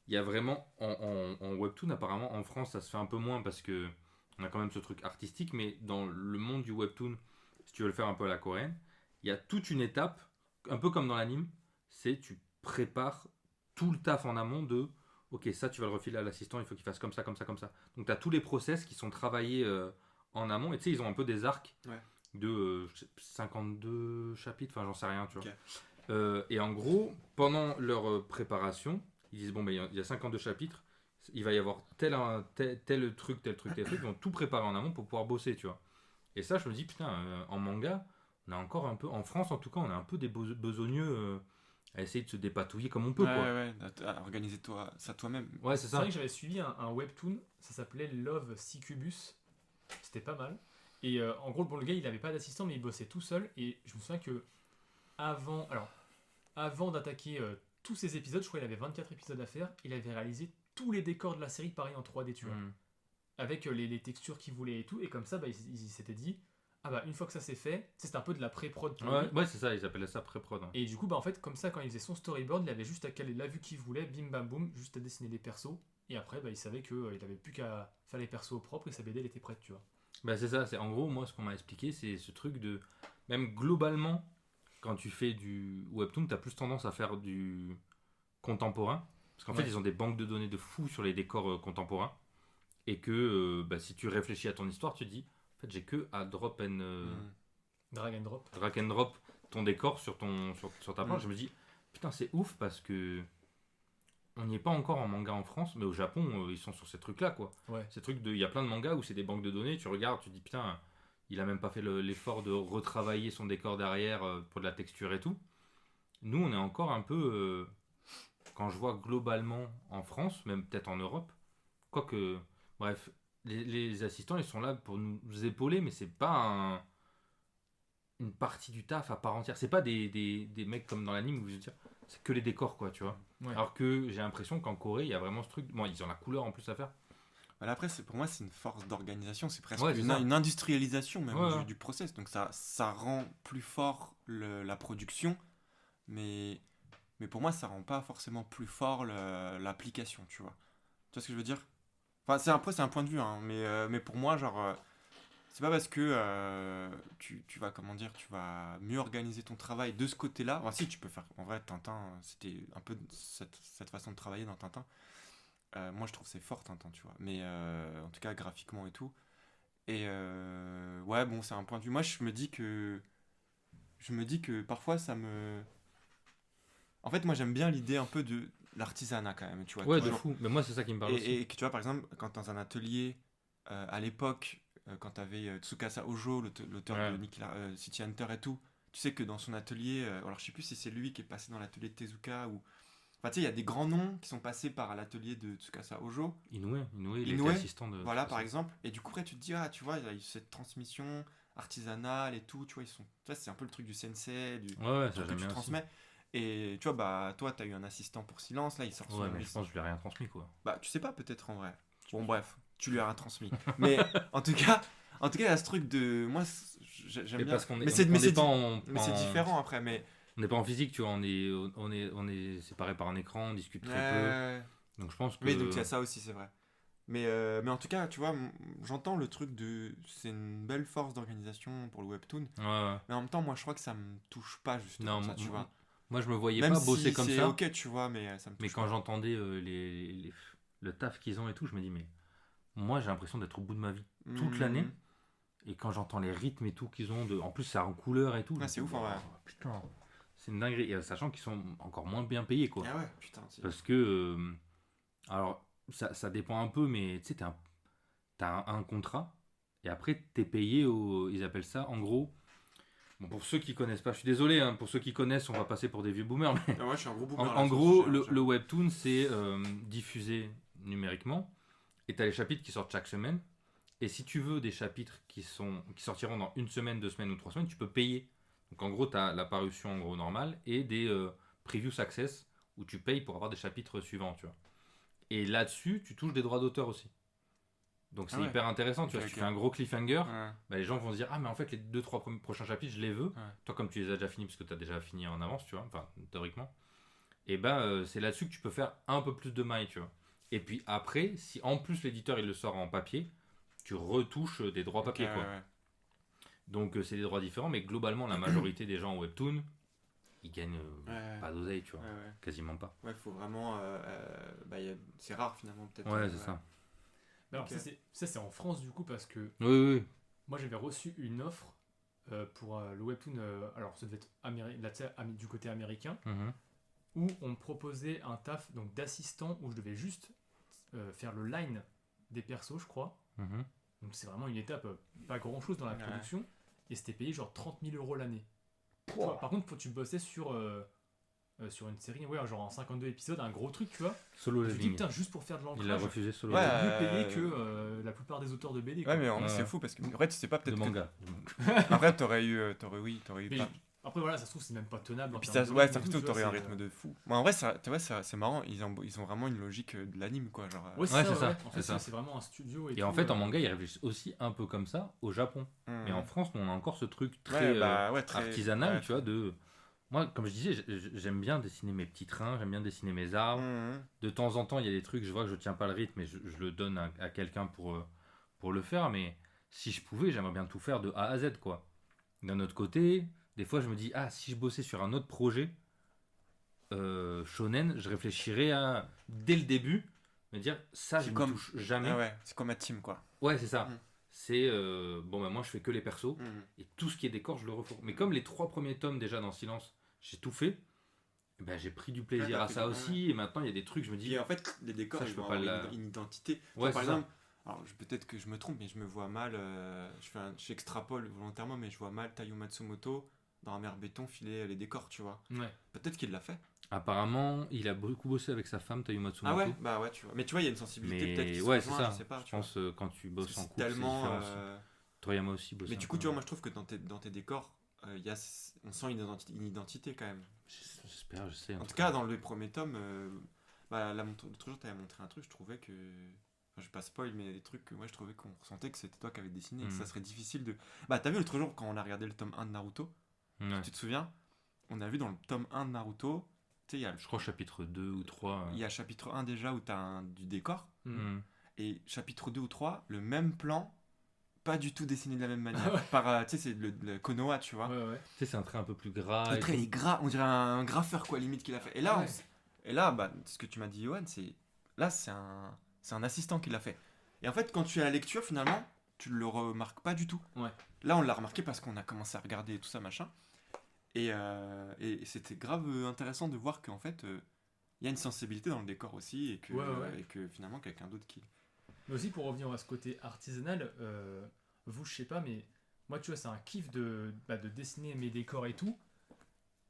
il y a vraiment, en Webtoon, apparemment, en France, ça se fait un peu moins parce que on a quand même ce truc artistique, mais dans le monde du Webtoon, si tu veux le faire un peu à la coréenne, il y a toute une étape, un peu comme dans l'anime, c'est tu prépares tout le taf en amont de ok, ça tu vas le refiler à l'assistant, il faut qu'il fasse comme ça, comme ça, comme ça. Donc tu as tous les process qui sont travaillés en amont, et tu sais, ils ont un peu des arcs. Ouais. de 52 chapitres, enfin j'en sais rien, tu vois. Ok. Et en gros, pendant leur préparation, ils disent bon, ben il y a 52 chapitres, il va y avoir tel truc, ils vont tout préparer en amont pour pouvoir bosser, tu vois. Et ça, je me dis, putain, en manga, on a encore un peu, en France en tout cas, on a un peu des besogneux à essayer de se dépatouiller comme on peut, Ouais, quoi. ouais, organiser ça toi-même. Ouais, c'est C'est ça. vrai que j'avais suivi un webtoon, ça s'appelait Love Succubus. C'était pas mal. Et en gros, bon, le gars, il avait pas d'assistant, mais il bossait tout seul. Et je me souviens que avant d'attaquer tous ces épisodes, je crois qu'il avait 24 épisodes à faire, il avait réalisé tous les décors de la série, pareil en 3D, tu vois. Mm. Avec les textures qu'il voulait et tout. Et comme ça, bah, il s'était dit, ah bah, une fois que ça c'est fait, c'était un peu de la pré-prod pour lui. Ouais, c'est ça, ils appelaient ça pré-prod. Hein. Et du coup, bah, en fait, comme ça, quand il faisait son storyboard, il avait juste à caler la vue qu'il voulait, bim bam boum, juste à dessiner les persos. Et après, bah, il savait qu'il avait plus qu'à faire les persos au propre et sa BD elle était prête, tu vois. Bah, c'est ça, c'est en gros, moi, ce qu'on m'a expliqué, c'est ce truc de. Même globalement, quand tu fais du webtoon, t'as plus tendance à faire du contemporain. Parce qu'en fait, Ouais. ils ont des banques de données de fou sur les décors contemporains. Et que bah, si tu réfléchis à ton histoire, tu te dis, en fait, j'ai que à Drag and drop. drag and drop ton décor sur ta planche. Mm. Je me dis, putain, c'est ouf parce que on n'y est pas encore en manga en France, mais au Japon, ils sont sur ces trucs-là, quoi. Ouais. Ces trucs il y a plein de mangas où c'est des banques de données, tu regardes, tu te dis, putain, il a même pas fait l'effort de retravailler son décor derrière pour de la texture et tout. Nous, on est encore un peu, quand je vois globalement en France, même peut-être en Europe, quoique, bref, les assistants, ils sont là pour nous épauler, mais c'est pas une partie du taf à part entière. C'est pas des mecs comme dans l'anime où je veux dire, c'est que les décors, quoi, tu vois. Ouais. Alors que j'ai l'impression qu'en Corée, il y a vraiment ce truc. Bon, ils ont la couleur en plus à faire. Voilà, après, pour moi, c'est une force d'organisation, c'est presque Ouais, c'est ça. une industrialisation même Ouais, ouais. du process. Donc ça rend plus fort la production, mais pour moi, ça rend pas forcément plus fort l'application, tu vois. Tu vois ce que je veux dire? Enfin, c'est un point de vue, hein, mais pour moi, genre, c'est pas parce que tu vas, comment dire, tu vas mieux organiser ton travail de ce côté-là. Enfin, si, tu peux faire. En vrai, Tintin, c'était un peu cette façon de travailler dans Tintin. Moi, je trouve que c'est fort, Tintin, tu vois. Mais en tout cas, graphiquement et tout. Et ouais, bon, c'est un point de vue. Moi, je me dis que parfois, ça me. En fait, moi, j'aime bien l'idée un peu de l'artisanat quand même, tu vois. Ouais, de toujours. fou. Mais moi, c'est ça qui me parle aussi. Et que tu vois, par exemple, quand dans un atelier, à l'époque, quand tu avais Tsukasa Ojo, l'auteur Ouais. de City Hunter et tout, tu sais que dans son atelier, alors je sais plus si c'est lui qui est passé dans l'atelier de Tezuka ou. Enfin, tu sais, il y a des grands noms qui sont passés par l'atelier de Tsukasa Ojo, Inoue, il Inoue, était assistant de. voilà, par exemple. Et du coup, après, tu te dis, ah, tu vois, il y a eu cette transmission artisanale et tout, tu vois, tu vois, c'est un peu le truc du sensei, du Ouais, ça truc que j'aime tu bien aussi. transmets. Et tu vois, bah, toi, t'as eu un assistant pour Silence, là, il sort son. Ouais, mais je pense que je lui ai rien transmis, quoi. Bah, tu sais pas, peut-être en vrai. Bon, bref, tu lui as rien transmis. Mais en tout cas, il y a ce truc de. Moi, j'aime Mais bien. parce qu'on est, Mais c'est on n'est pas en. mais c'est différent après. Mais. On n'est pas en physique, tu vois, on est séparés par un écran, on discute très peu. Ouais. Donc je pense que. Oui, donc il y a ça aussi, c'est vrai. Mais en tout cas, tu vois, j'entends le truc de. C'est une belle force d'organisation pour le webtoon. Ouais, ouais. Mais en même temps, moi, je crois que ça me touche pas, justement, Non, ça, tu vois. moi je me voyais Même pas si bosser comme c'est ça. ok, tu vois, mais ça me touche Mais quand pas. j'entendais le taf qu'ils ont et tout, je me dis, mais moi j'ai l'impression d'être au bout de ma vie toute Mhm. l'année. Et quand j'entends les rythmes et tout qu'ils ont, en plus c'est en couleur et tout. Ah, je me c'est dis, ouf, en vrai. oh, putain, c'est une dinguerie. Et, sachant qu'ils sont encore moins bien payés, quoi. Ah ouais, putain. Parce que, alors, ça dépend un peu, mais tu sais, t'as un contrat. Et après, t'es payé ils appellent ça, en gros. Bon, pour ceux qui connaissent pas, je suis désolé, hein, pour ceux qui connaissent, on va passer pour des vieux boomers. Mais Ah ouais, je suis un gros en, boomer. en gros, le webtoon, c'est diffusé numériquement. Et t'as les chapitres qui sortent chaque semaine. Et si tu veux des chapitres qui sortiront dans 1 semaine, 2 semaines ou 3 semaines, tu peux payer. Donc en gros, tu as la parution en gros normale et des previews access où tu payes pour avoir des chapitres suivants, tu vois. Et là-dessus, tu touches des droits d'auteur aussi. Donc c'est Ah ouais. hyper intéressant, tu vois. Ok, Si ok. tu fais un gros cliffhanger, Ouais. bah, les gens vont se dire, ah mais en fait les 2-3 prochains chapitres, je les veux. Ouais. Toi, comme tu les as déjà finis, parce que tu as déjà fini en avance, tu vois, enfin théoriquement. Et ben c'est là-dessus que tu peux faire un peu plus de mailles, tu vois. Et puis après, si en plus l'éditeur il le sort en papier, tu retouches des droits papier, Ok, quoi. ouais. Donc c'est des droits différents, mais globalement la majorité des gens en webtoon, ils gagnent Ouais. pas d'oseille, tu vois, Ouais, ouais. quasiment pas. Ouais, faut vraiment. C'est rare finalement, peut-être. Ouais, c'est ça. Mais alors, Ok. ça, c'est en France du coup, parce que Oui, oui. moi j'avais reçu une offre pour le webtoon, alors ça devait être là, tu sais, du côté américain, Mhm. où on me proposait un taf donc, d'assistant où je devais juste faire le line des persos, je crois. Mhm. Donc c'est vraiment une étape, pas grand chose dans la Ouais. production, et c'était payé genre 30 000 € l'année. Par contre, tu bossais sur une série, ouais, genre en 52 épisodes, un gros truc, tu vois. Solo Je me dis, leveling. putain, juste pour faire de Il a l'ancrage, refusé Solo Ouais, leveling. mieux payé que la plupart des auteurs de BD. quoi. Ouais, mais en vrai, Ouais. c'est fou parce que en fait, tu sais pas De peut-être. manga. Après, t'aurais eu Mais pas. après, voilà, ça se trouve, c'est même pas tenable. Et en puis termes ça, de ouais, rythme ça et se tout, trouve, tu vois, t'aurais un c'est, rythme de fou. Mais en vrai, tu vois, c'est marrant. Ils ont vraiment une logique de l'anime, quoi. Genre. Ouais, c'est Ouais, ça, c'est ça, ouais. En fait, c'est ça. c'est vraiment un studio. Et en fait, en manga, ils réfléchissent aussi un peu comme ça au Japon. Mais en France, on a encore ce truc très très artisanal, ouais, tu vois, de... Moi, comme je disais, j'aime bien dessiner mes petits trains, j'aime bien dessiner mes arbres. Mhm. De temps en temps, il y a des trucs, je vois que je tiens pas le rythme et je le donne à quelqu'un pour le faire. Mais si je pouvais, j'aimerais bien tout faire de A à Z, quoi. D'un autre côté, des fois, je me dis, ah, si je bossais sur un autre projet, shonen, je réfléchirais à, dès le début, me dire, ça, je C'est ne comme- touche jamais. Ah ouais, c'est comme ma team, quoi. Ouais, c'est ça. Mm. C'est, bon, bah, moi, je fais que les persos. Mhm. Et tout ce qui est décor, je le refais. Mais comme les 3 premiers tomes déjà dans Silence, j'ai tout fait, eh ben, j'ai pris du plaisir Ouais, t'as à pris ça du- aussi. Et maintenant, il y a des trucs, je me dis, Et en fait, les décors, ça, ils je peux vont pas avoir la- une identité. Tu Ouais, vois, par c'est ça. exemple, alors peut-être que je me trompe, mais je me vois mal, j'extrapole volontairement, mais je vois mal Taiyo Matsumoto dans un mer béton filer les décors, tu vois. Ouais. Peut-être qu'il l'a fait. apparemment, il a beaucoup bossé avec sa femme, Taiyo Matsumoto. Ah ouais, bah ouais, tu vois. Mais tu vois, il y a une sensibilité peut-être Mais qui se ouais, c'est rejoint, ça. je sais pas, Je tu vois. pense quand tu Parce bosses que en c'est couple, c'est tellement. différent aussi. Toriyama aussi bosse. Mais un du coup, peu. tu vois, moi je trouve que dans tes décors, on sent une identité quand même. J'espère, je sais. En tout cas, dans le premier tome, bah, l'autre jour, tu avais montré un truc, je trouvais que. Enfin, je vais pas spoil, mais des trucs que moi je trouvais qu'on ressentait que c'était toi qui avais dessiné et que ça serait difficile de. Bah, t'as vu l'autre jour quand on a regardé le tome 1 de Naruto, Ouais. tu te souviens? On a vu dans le tome 1 de Naruto, tu sais, il y a Je crois chapitre 2 ou 3. il y a chapitre 1 déjà où t'as du décor, Hmm. et chapitre 2 ou 3, le même plan, pas du tout dessiné de la même manière. Ah ouais. Par, tu sais, c'est le Konoha, tu vois. Ouais, ouais. Tu sais, c'est un trait un peu plus gras. Le et trait, il est gras, on dirait un graffeur, quoi, limite, qu'il a fait. Et là, Ah ouais. et là bah, ce que tu m'as dit, Johan, c'est un assistant qui l'a fait. Et en fait, quand tu es à la lecture, finalement, tu le remarques pas du tout. Ouais. Là, on l'a remarqué parce qu'on a commencé à regarder tout ça, machin. Et c'était grave intéressant de voir qu'en fait, il y a une sensibilité dans le décor aussi, et que, Ouais, ouais. et que finalement, quelqu'un d'autre qui. Mais aussi pour revenir à ce côté artisanal, vous je sais pas, mais moi tu vois c'est un kiff de dessiner mes décors et tout,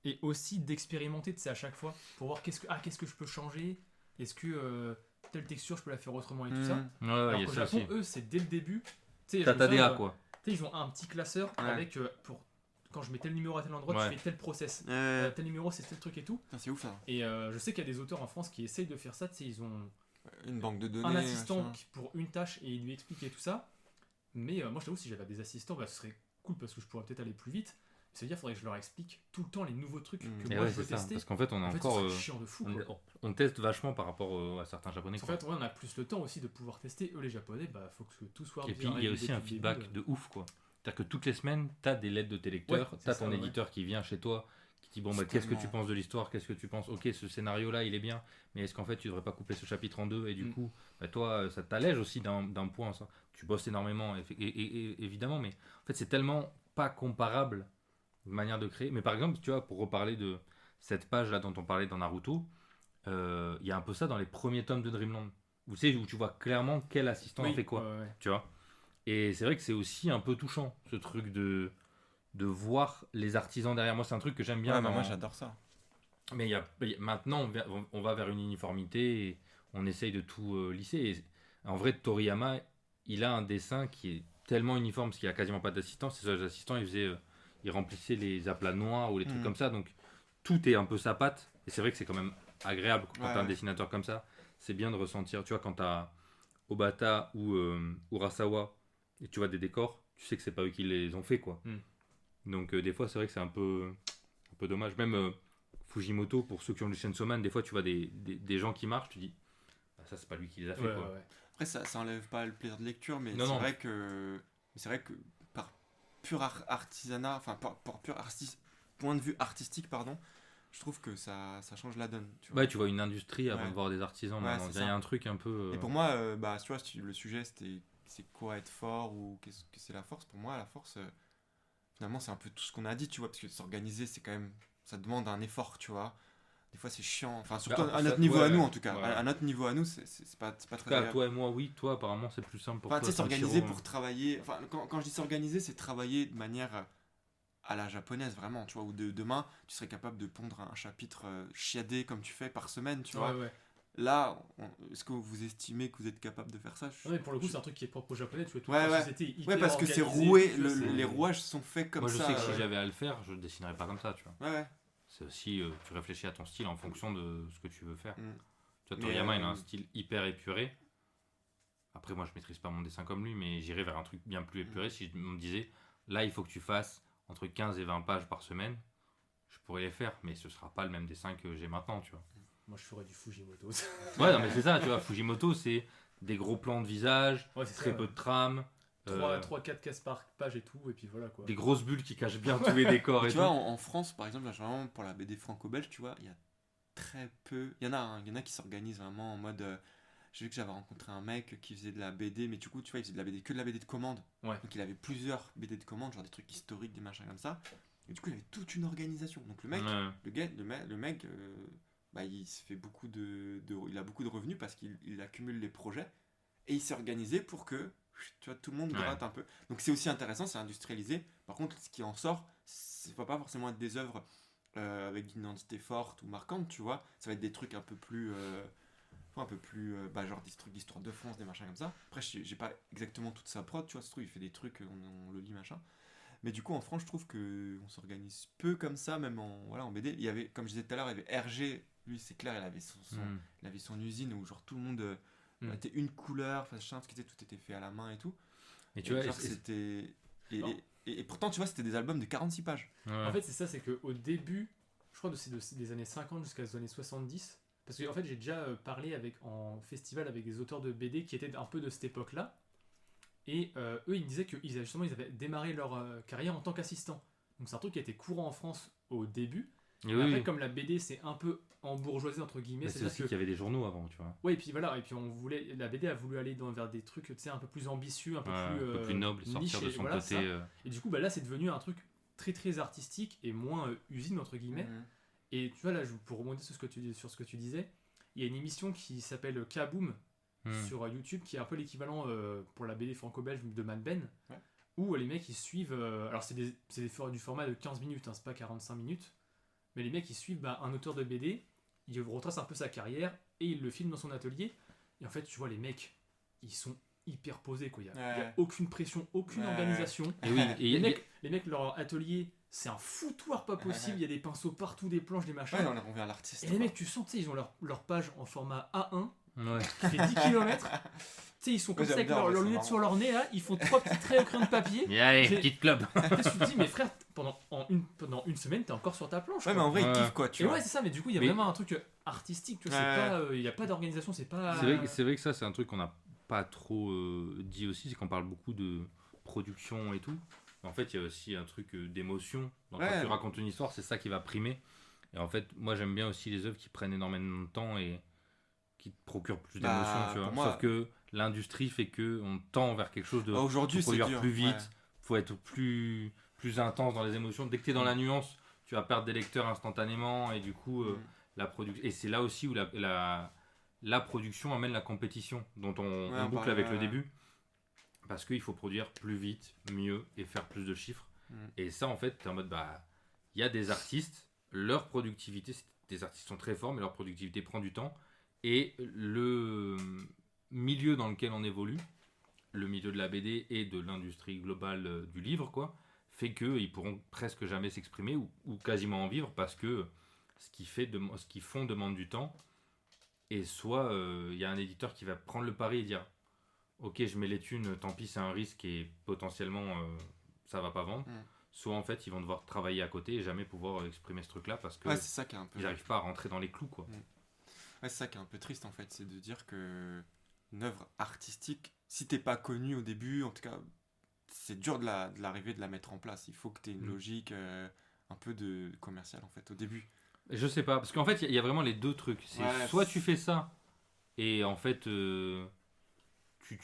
et aussi d'expérimenter tu sais, à chaque fois pour voir qu'est-ce que je peux changer, est-ce que telle texture je peux la faire autrement et tout ça. Mhm. Ouais, ouais, Alors il y a qu'au ça Japon, aussi. eux c'est dès le début. Tu sais, T'as je ta me souviens, DA, quoi. Tu sais, ils ont un petit classeur Ouais. avec pour quand je mets tel numéro à tel endroit, Ouais. tu fais tel process. Euh, Tel numéro c'est tel truc et tout. putain, c'est ouf, ça. Et je sais qu'il y a des auteurs en France qui essayent de faire ça. Tu sais, ils ont Une banque de données. un assistant machin. pour une tâche et il lui expliquait tout ça. Mais moi, je t'avoue, si j'avais des assistants, bah, ce serait cool parce que je pourrais peut-être aller plus vite. Ça veut dire qu'il faudrait que je leur explique tout le temps les nouveaux trucs Mm. que Et moi ouais, je veux c'est ça. tester. Parce qu'en fait, on a En fait, encore. ce serait chiant de fou. Quoi. On teste vachement par rapport à certains japonais. En quoi. fait, ouais, on a plus le temps aussi de pouvoir tester. Eux, les japonais, bah, faut que tout soit Et bien puis, il y a réglé aussi un depuis le feedback début. de ouf, quoi. C'est-à-dire que toutes les semaines, t'as des lettres de tes lecteurs, Ouais, c'est t'as ça, ton ouais. éditeur qui vient chez toi, qui dit bon, bah, C'est qu'est-ce que tu tellement- penses de l'histoire, qu'est-ce que tu penses, ok, ce scénario-là, il est bien, mais est-ce qu'en fait, tu devrais pas couper ce chapitre en deux, et du Mm. coup, bah, toi, ça t'allège aussi d'un point, ça. Tu bosses énormément, et évidemment, mais en fait, c'est tellement pas comparable de manière de créer. Mais par exemple, tu vois, pour reparler de cette page-là dont on parlait dans Naruto, il y a un peu ça dans les premiers tomes de Dreamland. Où, tu sais, où tu vois clairement quel assistant Oui, a fait quoi, ouais, ouais. tu vois. Et c'est vrai que c'est aussi un peu touchant, ce truc de voir les artisans derrière. Moi, c'est un truc que j'aime bien. Ouais, bah, dans- moi j'adore ça. Mais maintenant, on va vers une uniformité et on essaye de tout lisser. Et en vrai, Toriyama, il a un dessin qui est tellement uniforme parce qu'il a quasiment pas d'assistants. Ses seuls assistants, ils remplissaient les aplats noirs ou les trucs Mhm. comme ça. Donc, tout est un peu sa patte. Et c'est vrai que c'est quand même agréable quand Ouais, t'as un ouais. dessinateur comme ça. C'est bien de ressentir, tu vois, quand t'as Obata ou Urasawa et tu vois des décors, tu sais que c'est pas eux qui les ont fait, quoi. Donc, des fois, c'est vrai que c'est un peu dommage. Même Fujimoto, pour ceux qui ont lu Chainsaw Man, des fois, tu vois des gens qui marchent, tu dis, ah, ça, c'est pas lui qui les a fait, Ouais, quoi. ouais, ouais. Après, ça enlève pas le plaisir de lecture, mais Non, c'est non. vrai que par pur artisanat, enfin par pur point de vue artistique, pardon, je trouve que ça change la donne. Tu vois. Ouais, tu vois une industrie avant Ouais. de voir des artisans. Ouais, maintenant. c'est Il y a ça. un truc un peu. Et pour moi, bah, tu vois, le sujet c'était c'est quoi être fort ou qu'est-ce que c'est la force. Pour moi, la force, finalement, c'est un peu tout ce qu'on a dit, tu vois, parce que s'organiser, c'est quand même, ça demande un effort, tu vois. Des fois, c'est chiant. Enfin, surtout Bah, à notre ça- niveau ouais, à nous, en tout cas. ouais. À notre niveau à nous, c'est pas En très tout cas, agréable. toi et moi, oui. Toi, apparemment, c'est plus simple pour Enfin, toi. tu sais, ton s'organiser sirop, pour travailler. Enfin, quand je dis s'organiser, c'est travailler de manière à la japonaise, vraiment, tu vois. Où demain, tu serais capable de pondre un chapitre chiadé comme tu fais par semaine, tu vois. Ouais. Là, est-ce que vous estimez que vous êtes capable de faire ça? Ouais, pour le coup, c'est un truc qui est propre au japonais. Tu vois, toute Ouais, la ouais. société est hyper Ouais, parce que c'est organisée, roué, tu vois, c'est- les rouages sont faits comme Moi, je ça. sais que si ouais. j'avais à le faire, je le dessinerais pas comme ça, tu vois. Ouais. C'est aussi, tu réfléchis à ton style en fonction de ce que tu veux faire. Mm. Tu vois, Mais, Toriyama, il a un style hyper épuré. Après, moi, je maîtrise pas mon dessin comme lui, mais j'irais vers un truc bien plus épuré. Si je me disais, là, il faut que tu fasses entre 15 et 20 pages par semaine, je pourrais les faire, mais ce sera pas le même dessin que j'ai maintenant, tu vois. Moi, je ferais du Fujimoto. Ouais, non, mais c'est ça, tu vois. Fujimoto, c'est des gros plans de visage, Ouais, c'est très ça, peu ouais. de trame, 3-4 cases par page et tout, et puis voilà quoi. des grosses bulles qui cachent bien tous les décors et Tu tout. vois, en France, par exemple, là, généralement, pour la BD franco-belge, tu vois, il y a très peu. Il y en a, hein, il y en a qui s'organisent vraiment en mode. J'ai vu que j'avais rencontré un mec qui faisait de la BD, mais du coup, tu vois, il faisait de la BD que de la BD de commande. Ouais. Donc il avait plusieurs BD de commande, genre des trucs historiques, des machins comme ça. Et du coup, il avait toute une organisation. Donc le mec, Ouais. le mec bah, il se fait beaucoup il a beaucoup de revenus parce qu'il accumule les projets. Et il s'est organisé pour que, tu vois, tout le monde Ouais. gratte un peu. Donc c'est aussi intéressant, c'est industrialisé. Par contre, ce qui en sort, ça va pas forcément être des œuvres avec une identité forte ou marquante, tu vois. Ça va être des trucs un peu plus bah, genre des trucs d'histoire de France, des machins comme ça. Après, j'ai pas exactement toute sa prod, tu vois. Ce truc, il fait des trucs, on le lit, machin. Mais du coup, en France, je trouve qu'on s'organise peu comme ça, même en BD. Il y avait, comme je disais tout à l'heure, il y avait Hergé. Lui, c'est clair, il avait il avait son usine où genre tout le monde était une couleur, enfin, parce que tout était fait à la main et tout. Et tu vois, genre, c'était. Et, Non. et pourtant, tu vois, c'était des albums de 46 pages. En fait, c'est ça, c'est qu'au début, je crois que c'est des années 50 jusqu'à les années 70, parce que en fait, j'ai déjà parlé en festival avec des auteurs de BD qui étaient un peu de cette époque-là, et eux, ils me disaient qu'ils ils avaient démarré leur carrière en tant qu'assistants. Donc c'est un truc qui était courant en France au début. Et Et oui, après, oui. comme la BD, c'est un peu embourgeoisé, entre guillemets, Mais c'est c'est-à-dire aussi que... qu'il y avait des journaux avant, tu vois. Ouais, et puis voilà, et puis la BD a voulu aller vers des trucs, tu sais, un peu plus ambitieux, un peu plus noble, sortir niche, de et son voilà, côté. ça. Et du coup, bah là, c'est devenu un truc très très artistique et moins usine, entre guillemets. Mhm. Et tu vois, là, pour rebondir sur ce que tu disais, il y a une émission qui s'appelle Kaboom sur YouTube, qui est un peu l'équivalent pour la BD franco-belge de Mad Ben, Ouais. où les mecs ils suivent. Alors, c'est du format de 15 minutes, hein, c'est pas 45 minutes, mais les mecs ils suivent un auteur de BD, ils retracent un peu sa carrière et ils le filment dans son atelier. Et en fait, tu vois, les mecs, ils sont hyper posés, quoi. Il y a Ouais. aucune pression, aucune Ouais. organisation. Et oui, et Les mecs, leur atelier, c'est un foutoir pas possible. Il y a des pinceaux partout, des planches, des machins. Ouais, on revient à l'artiste. Et les quoi. mecs, tu sens, tu sais, ils ont leur page en format A1 ouais. qui fait 10 km. Tu sais, ils sont comme Ouais, ça avec j'aime bien, leurs c'est lunettes marrant. sur leur nez, là. Ils font 3 petits traits au crayon de papier. Et allez, J'ai- petite club. Tu te dis, mais frère, pendant une semaine, t'es encore sur ta planche. Ouais, quoi. mais en vrai, Ouais. ils kiffent quoi, tu Et vois. ouais, c'est ça, mais du coup, il y a Mais- vraiment un truc artistique. Tu vois, il n'y a pas d'organisation, c'est pas. C'est vrai que ça, c'est un truc qu'on n'a pas trop dit aussi, c'est qu'on parle beaucoup de production et tout. En fait, il y a aussi un truc d'émotion. Donc, quand Ouais. tu racontes une histoire, c'est ça qui va primer. Et en fait, moi, j'aime bien aussi les œuvres qui prennent énormément de temps et qui te procurent plus Bah, d'émotion, tu vois. pour moi- Sauf que l'industrie fait que on tend vers quelque chose de Ah, aujourd'hui, c'est produire dur. plus vite, ouais. faut être plus intense dans les émotions. Dès que tu es dans la nuance, tu vas perdre des lecteurs instantanément et du coup, la production. Et c'est là aussi où la production amène la compétition, dont on on boucle parlait, avec le ouais. début. Parce qu'il faut produire plus vite, mieux et faire plus de chiffres. Et ça, en fait, tu es en mode, bah, il y a des artistes, leur productivité, des artistes sont très forts, mais leur productivité prend du temps. Et le milieu dans lequel on évolue, le milieu de la BD et de l'industrie globale du livre, quoi, fait qu'ils pourront presque jamais s'exprimer ou quasiment en vivre parce que ce qu'ils font demande du temps. Et soit il y a un éditeur qui va prendre le pari et dire ok, je mets les thunes, tant pis, c'est un risque et potentiellement ça va pas vendre. Soit en fait, ils vont devoir travailler à côté et jamais pouvoir exprimer ce truc-là parce que Ouais, c'est ça qui est un peu. ils n'arrivent pas à rentrer dans les clous, quoi. Ouais, c'est ça qui est un peu triste en fait, c'est de dire que une œuvre artistique, si t'es pas connu au début, en tout cas, c'est dur de l'arriver de la mettre en place. Il faut que t'aies une logique un peu de commercial en fait au début. Je sais pas, parce qu'en fait, il y a vraiment les deux trucs. C'est Ouais, soit tu fais ça et en fait, tu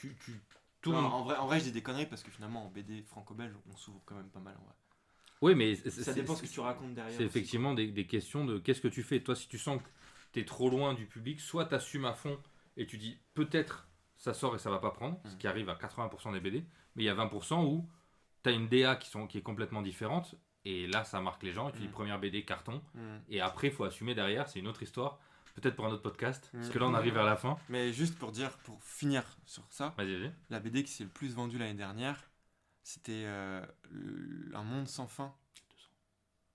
tournes. Non, en vrai, je dis des conneries parce que finalement en BD franco-belge, on s'ouvre quand même pas mal en vrai. Oui, mais Ça dépend ce que tu racontes derrière. c'est effectivement des questions de qu'est-ce que tu fais. Toi, si tu sens que tu es trop loin du public, soit tu assumes à fond et tu dis peut-être ça sort et ça va pas prendre, ce qui arrive à 80% des BD, mais il y a 20% où tu as une DA qui est complètement différente et là ça marque les gens et tu dis première BD carton et après il faut assumer derrière, c'est une autre histoire. Peut-être pour un autre podcast, parce que là on arrive vers la fin. Mais juste pour finir sur ça, Vas-y. la BD qui s'est le plus vendue l'année dernière, c'était Un monde sans fin.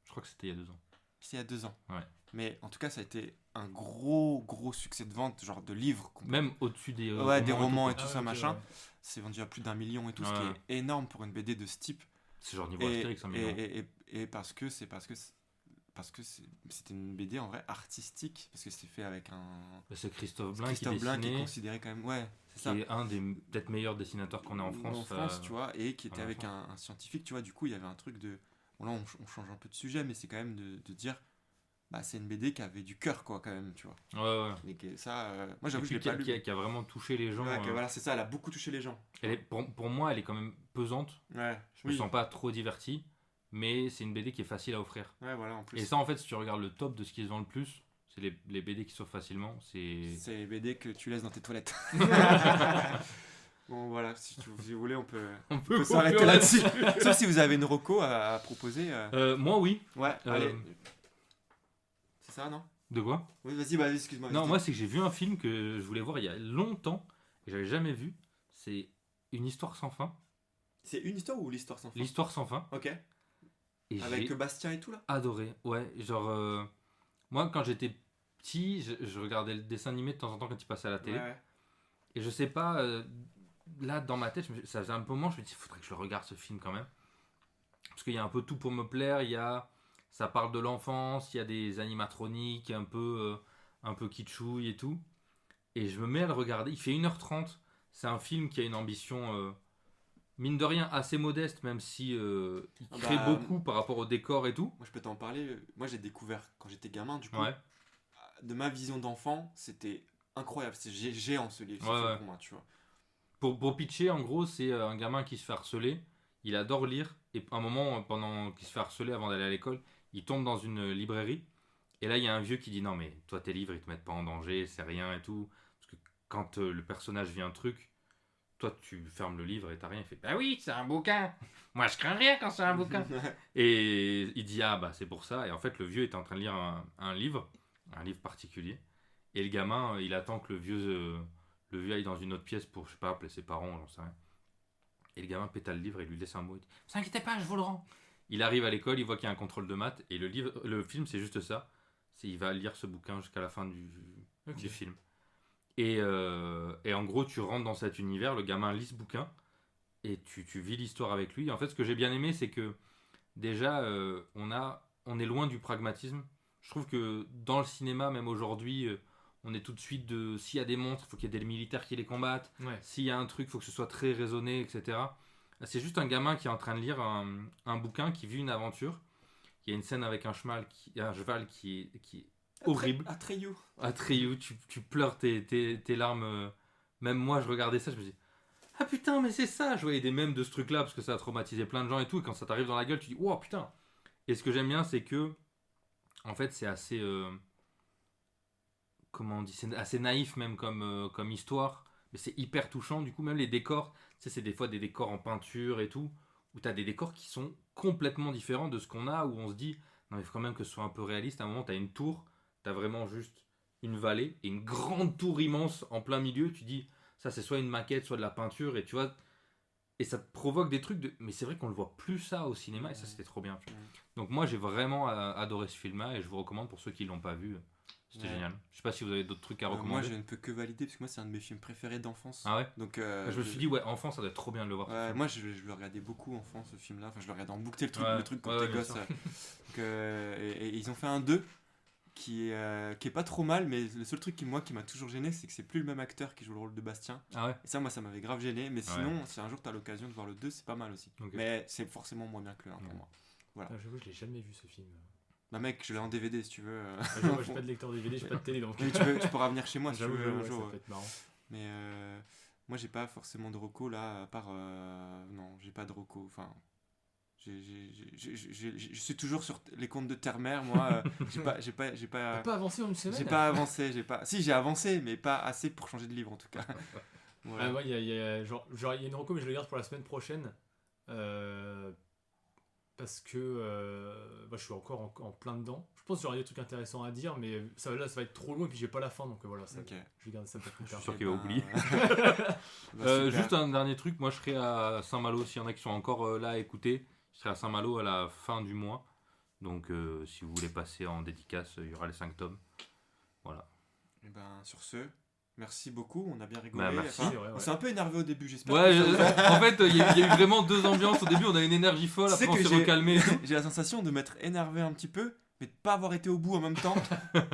Je crois que c'était il y a 2 ans. C'est il y a 2 ans. Ouais. Mais en tout cas, ça a été un gros succès de vente, genre de livres. Même au-dessus des des romans et Ah, tout ça, ok, machin. ouais. C'est vendu à plus d'1 million et tout, ce Ouais. qui est énorme pour une BD de ce type. C'est genre niveau Astérix, 1 million. Et parce que c'était une BD en vrai artistique, parce que c'est fait avec C'est Christophe Blain Christophe qui Blain qui est dessinait, considéré quand même, ouais, c'est qui ça. est un des peut-être meilleurs dessinateurs qu'on a en France. Tu vois, et qui était en avec France. un scientifique, tu vois, du coup, il y avait un truc de... Bon, là, on change un peu de sujet, mais c'est quand même de dire, bah, c'est une BD qui avait du cœur, quoi, quand même, tu vois. Ouais. Et que ça, moi, j'avoue, Et je l'ai puis pas lu. qui a vraiment touché les gens. Ouais, que voilà, c'est ça, elle a beaucoup touché les gens. Pour moi, elle est quand même pesante. Ouais, Je me sens pas trop diverti, mais c'est une BD qui est facile à offrir. Ouais, voilà, en plus. Et ça, en fait, si tu regardes le top de ce qui se vend le plus, c'est les BD qui s'offrent facilement. C'est les BD que tu laisses dans tes toilettes. Bon, voilà, si vous voulez, on peut s'arrêter conclure là-dessus. Sauf si vous avez une reco à proposer. Moi, oui. Ouais, allez. C'est ça, non? De quoi? Oui, vas-y, excuse-moi. Non, moi, c'est que j'ai vu un film que je voulais voir il y a longtemps et j'avais jamais vu. C'est Une histoire sans fin. C'est une histoire ou l'histoire sans fin? L'histoire sans fin. Ok. Et Avec j'ai Bastien et tout, là? adoré. Ouais, genre... moi, quand j'étais petit, je regardais le dessin animé de temps en temps quand il passait à la télé. Ouais. Et je sais pas... là, dans ma tête, ça faisait un moment, je me dis, il faudrait que je le regarde, ce film, quand même. Parce qu'il y a un peu tout pour me plaire. Ça parle de l'enfance, il y a des animatroniques un peu kitschouille et tout. Et je me mets à le regarder. Il fait 1h30. C'est un film qui a une ambition, mine de rien, assez modeste, même si il crée beaucoup par rapport au décor et tout. Moi, je peux t'en parler. Moi, j'ai découvert quand j'étais gamin, du coup. Ouais. De ma vision d'enfant, c'était incroyable. C'est géant, ce livre, Ouais. pour moi, tu vois. Pour pitcher, en gros, c'est un gamin qui se fait harceler. Il adore lire. Et à un moment, pendant qu'il se fait harceler avant d'aller à l'école, il tombe dans une librairie. Et là, il y a un vieux qui dit, non, mais toi, tes livres, ils te mettent pas en danger, c'est rien et tout. Parce que quand le personnage vit un truc, toi, tu fermes le livre et t'as rien. Il fait, bah oui, c'est un bouquin. Moi, je crains rien quand c'est un bouquin. Et il dit, ah, bah, c'est pour ça. Et en fait, le vieux est en train de lire un livre particulier. Et le gamin, il attend que le vieux aille dans une autre pièce pour, je sais pas, appeler ses parents, j'en sais rien. Et le gamin pétale le livre et lui laisse un mot. Il dit, ne vous inquiétez pas, je vous le rends. Il arrive à l'école, il voit qu'il y a un contrôle de maths. Et le film, c'est juste ça. Il va lire ce bouquin jusqu'à la fin du film. Et en gros, tu rentres dans cet univers, le gamin lit ce bouquin. Et tu vis l'histoire avec lui. En fait, ce que j'ai bien aimé, c'est que déjà, on est loin du pragmatisme. Je trouve que dans le cinéma, même aujourd'hui, on est tout de suite s'il y a des monstres, il faut qu'il y ait des militaires qui les combattent. Ouais. S'il y a un truc, il faut que ce soit très raisonné, etc. C'est juste un gamin qui est en train de lire un bouquin, qui vit une aventure. Il y a une scène avec un cheval qui est horrible. Atreyu, tu pleures tes larmes. Même moi, je regardais ça, je me dis, ah putain, mais c'est ça. Je voyais des mèmes de ce truc-là parce que ça a traumatisé plein de gens et tout. Et quand ça t'arrive dans la gueule, tu dis, oh putain. Et ce que j'aime bien, c'est que, en fait, c'est assez, comment on dit, c'est assez naïf même comme histoire. Mais c'est hyper touchant. Du coup, même les décors, tu sais, c'est des fois des décors en peinture et tout, où t'as des décors qui sont complètement différents de ce qu'on a, où on se dit, non, il faut quand même que ce soit un peu réaliste. À un moment, t'as une tour, t'as vraiment juste une vallée et une grande tour immense en plein milieu. Tu dis, ça c'est soit une maquette, soit de la peinture, et tu vois, et ça te provoque des trucs mais c'est vrai qu'on le voit plus ça au cinéma, et ça c'était trop bien. Tu vois. Donc moi j'ai vraiment adoré ce film-là, et je vous recommande pour ceux qui l'ont pas vu. C'était génial. Je sais pas si vous avez d'autres trucs à recommander. Moi je ne peux que valider, parce que moi c'est un de mes films préférés d'enfance. Ah ouais. Donc je me suis dit, ouais, enfant ça doit être trop bien de le voir. Moi je le regardais beaucoup enfant, ce film-là. Enfin, je le regardais en boucle, le truc quand ouais, t'es gosse. Donc, et ils ont fait un 2 qui est pas trop mal, mais le seul truc qui m'a toujours gêné, c'est que c'est plus le même acteur qui joue le rôle de Bastien. Ah ouais. Et ça, moi ça m'avait grave gêné. Mais sinon, si un jour t'as l'occasion de voir le 2, c'est pas mal aussi. Okay. Mais c'est forcément moins bien que le 1 pour moi. Voilà. J'avoue, je l'ai jamais vu ce film. Bah mec, je l'ai en DVD si tu veux. Moi j'ai pas de lecteur DVD, j'ai pas de télé donc. Mais tu pourras venir chez moi si tu veux un jour. Ça peut être marrant. Mais moi j'ai pas forcément de reco là, à part non, j'ai pas de reco. Enfin, Je suis toujours sur les comptes de Terre-Mer, moi. J'ai T'as pas avancé en une semaine? j'ai pas avancé, Si, j'ai avancé, mais pas assez pour changer de livre en tout cas. Voilà. Ah ouais, il y a une reco, mais je le garde pour la semaine prochaine. Parce que je suis encore en plein dedans. Je pense que j'aurai des trucs intéressants à dire, mais ça va être trop long et puis j'ai pas la fin, donc voilà, Ok. je vais garder ça pour plus Je suis tard. sûr qu'il va oublier. Super. Juste un dernier truc, moi je serai à Saint-Malo, s'il y en a qui sont encore là à écouter, je serai à Saint-Malo à la fin du mois. Donc si vous voulez passer en dédicace, il y aura les 5 tomes. Voilà. Et ben, sur ce, merci beaucoup, on a bien rigolé. Bah, merci. C'est vrai, On ouais. s'est un peu énervé au début, j'espère. Ouais, que ça vous a- en fait, il y a eu vraiment deux ambiances. Au début, on a une énergie folle, Tu sais après on que s'est recalmé. J'ai la sensation de m'être énervé un petit peu, mais de pas avoir été au bout en même temps.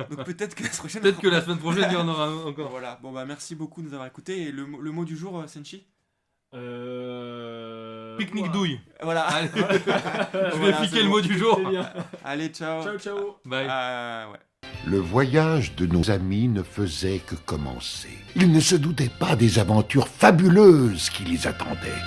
Donc peut-être que la prochaine. Peut-être que la semaine prochaine, il y en aura encore. Voilà, bon bah merci beaucoup de nous avoir écoutés. Et le mot du jour, Senshi Pique-nique ouais. douille. Voilà. Allez, je vais Voilà, piquer c'est le bon. mot du jour. C'est bien. Allez, ciao. Ciao, ciao. Bye. Ouais. Le voyage de nos amis ne faisait que commencer. Ils ne se doutaient pas des aventures fabuleuses qui les attendaient.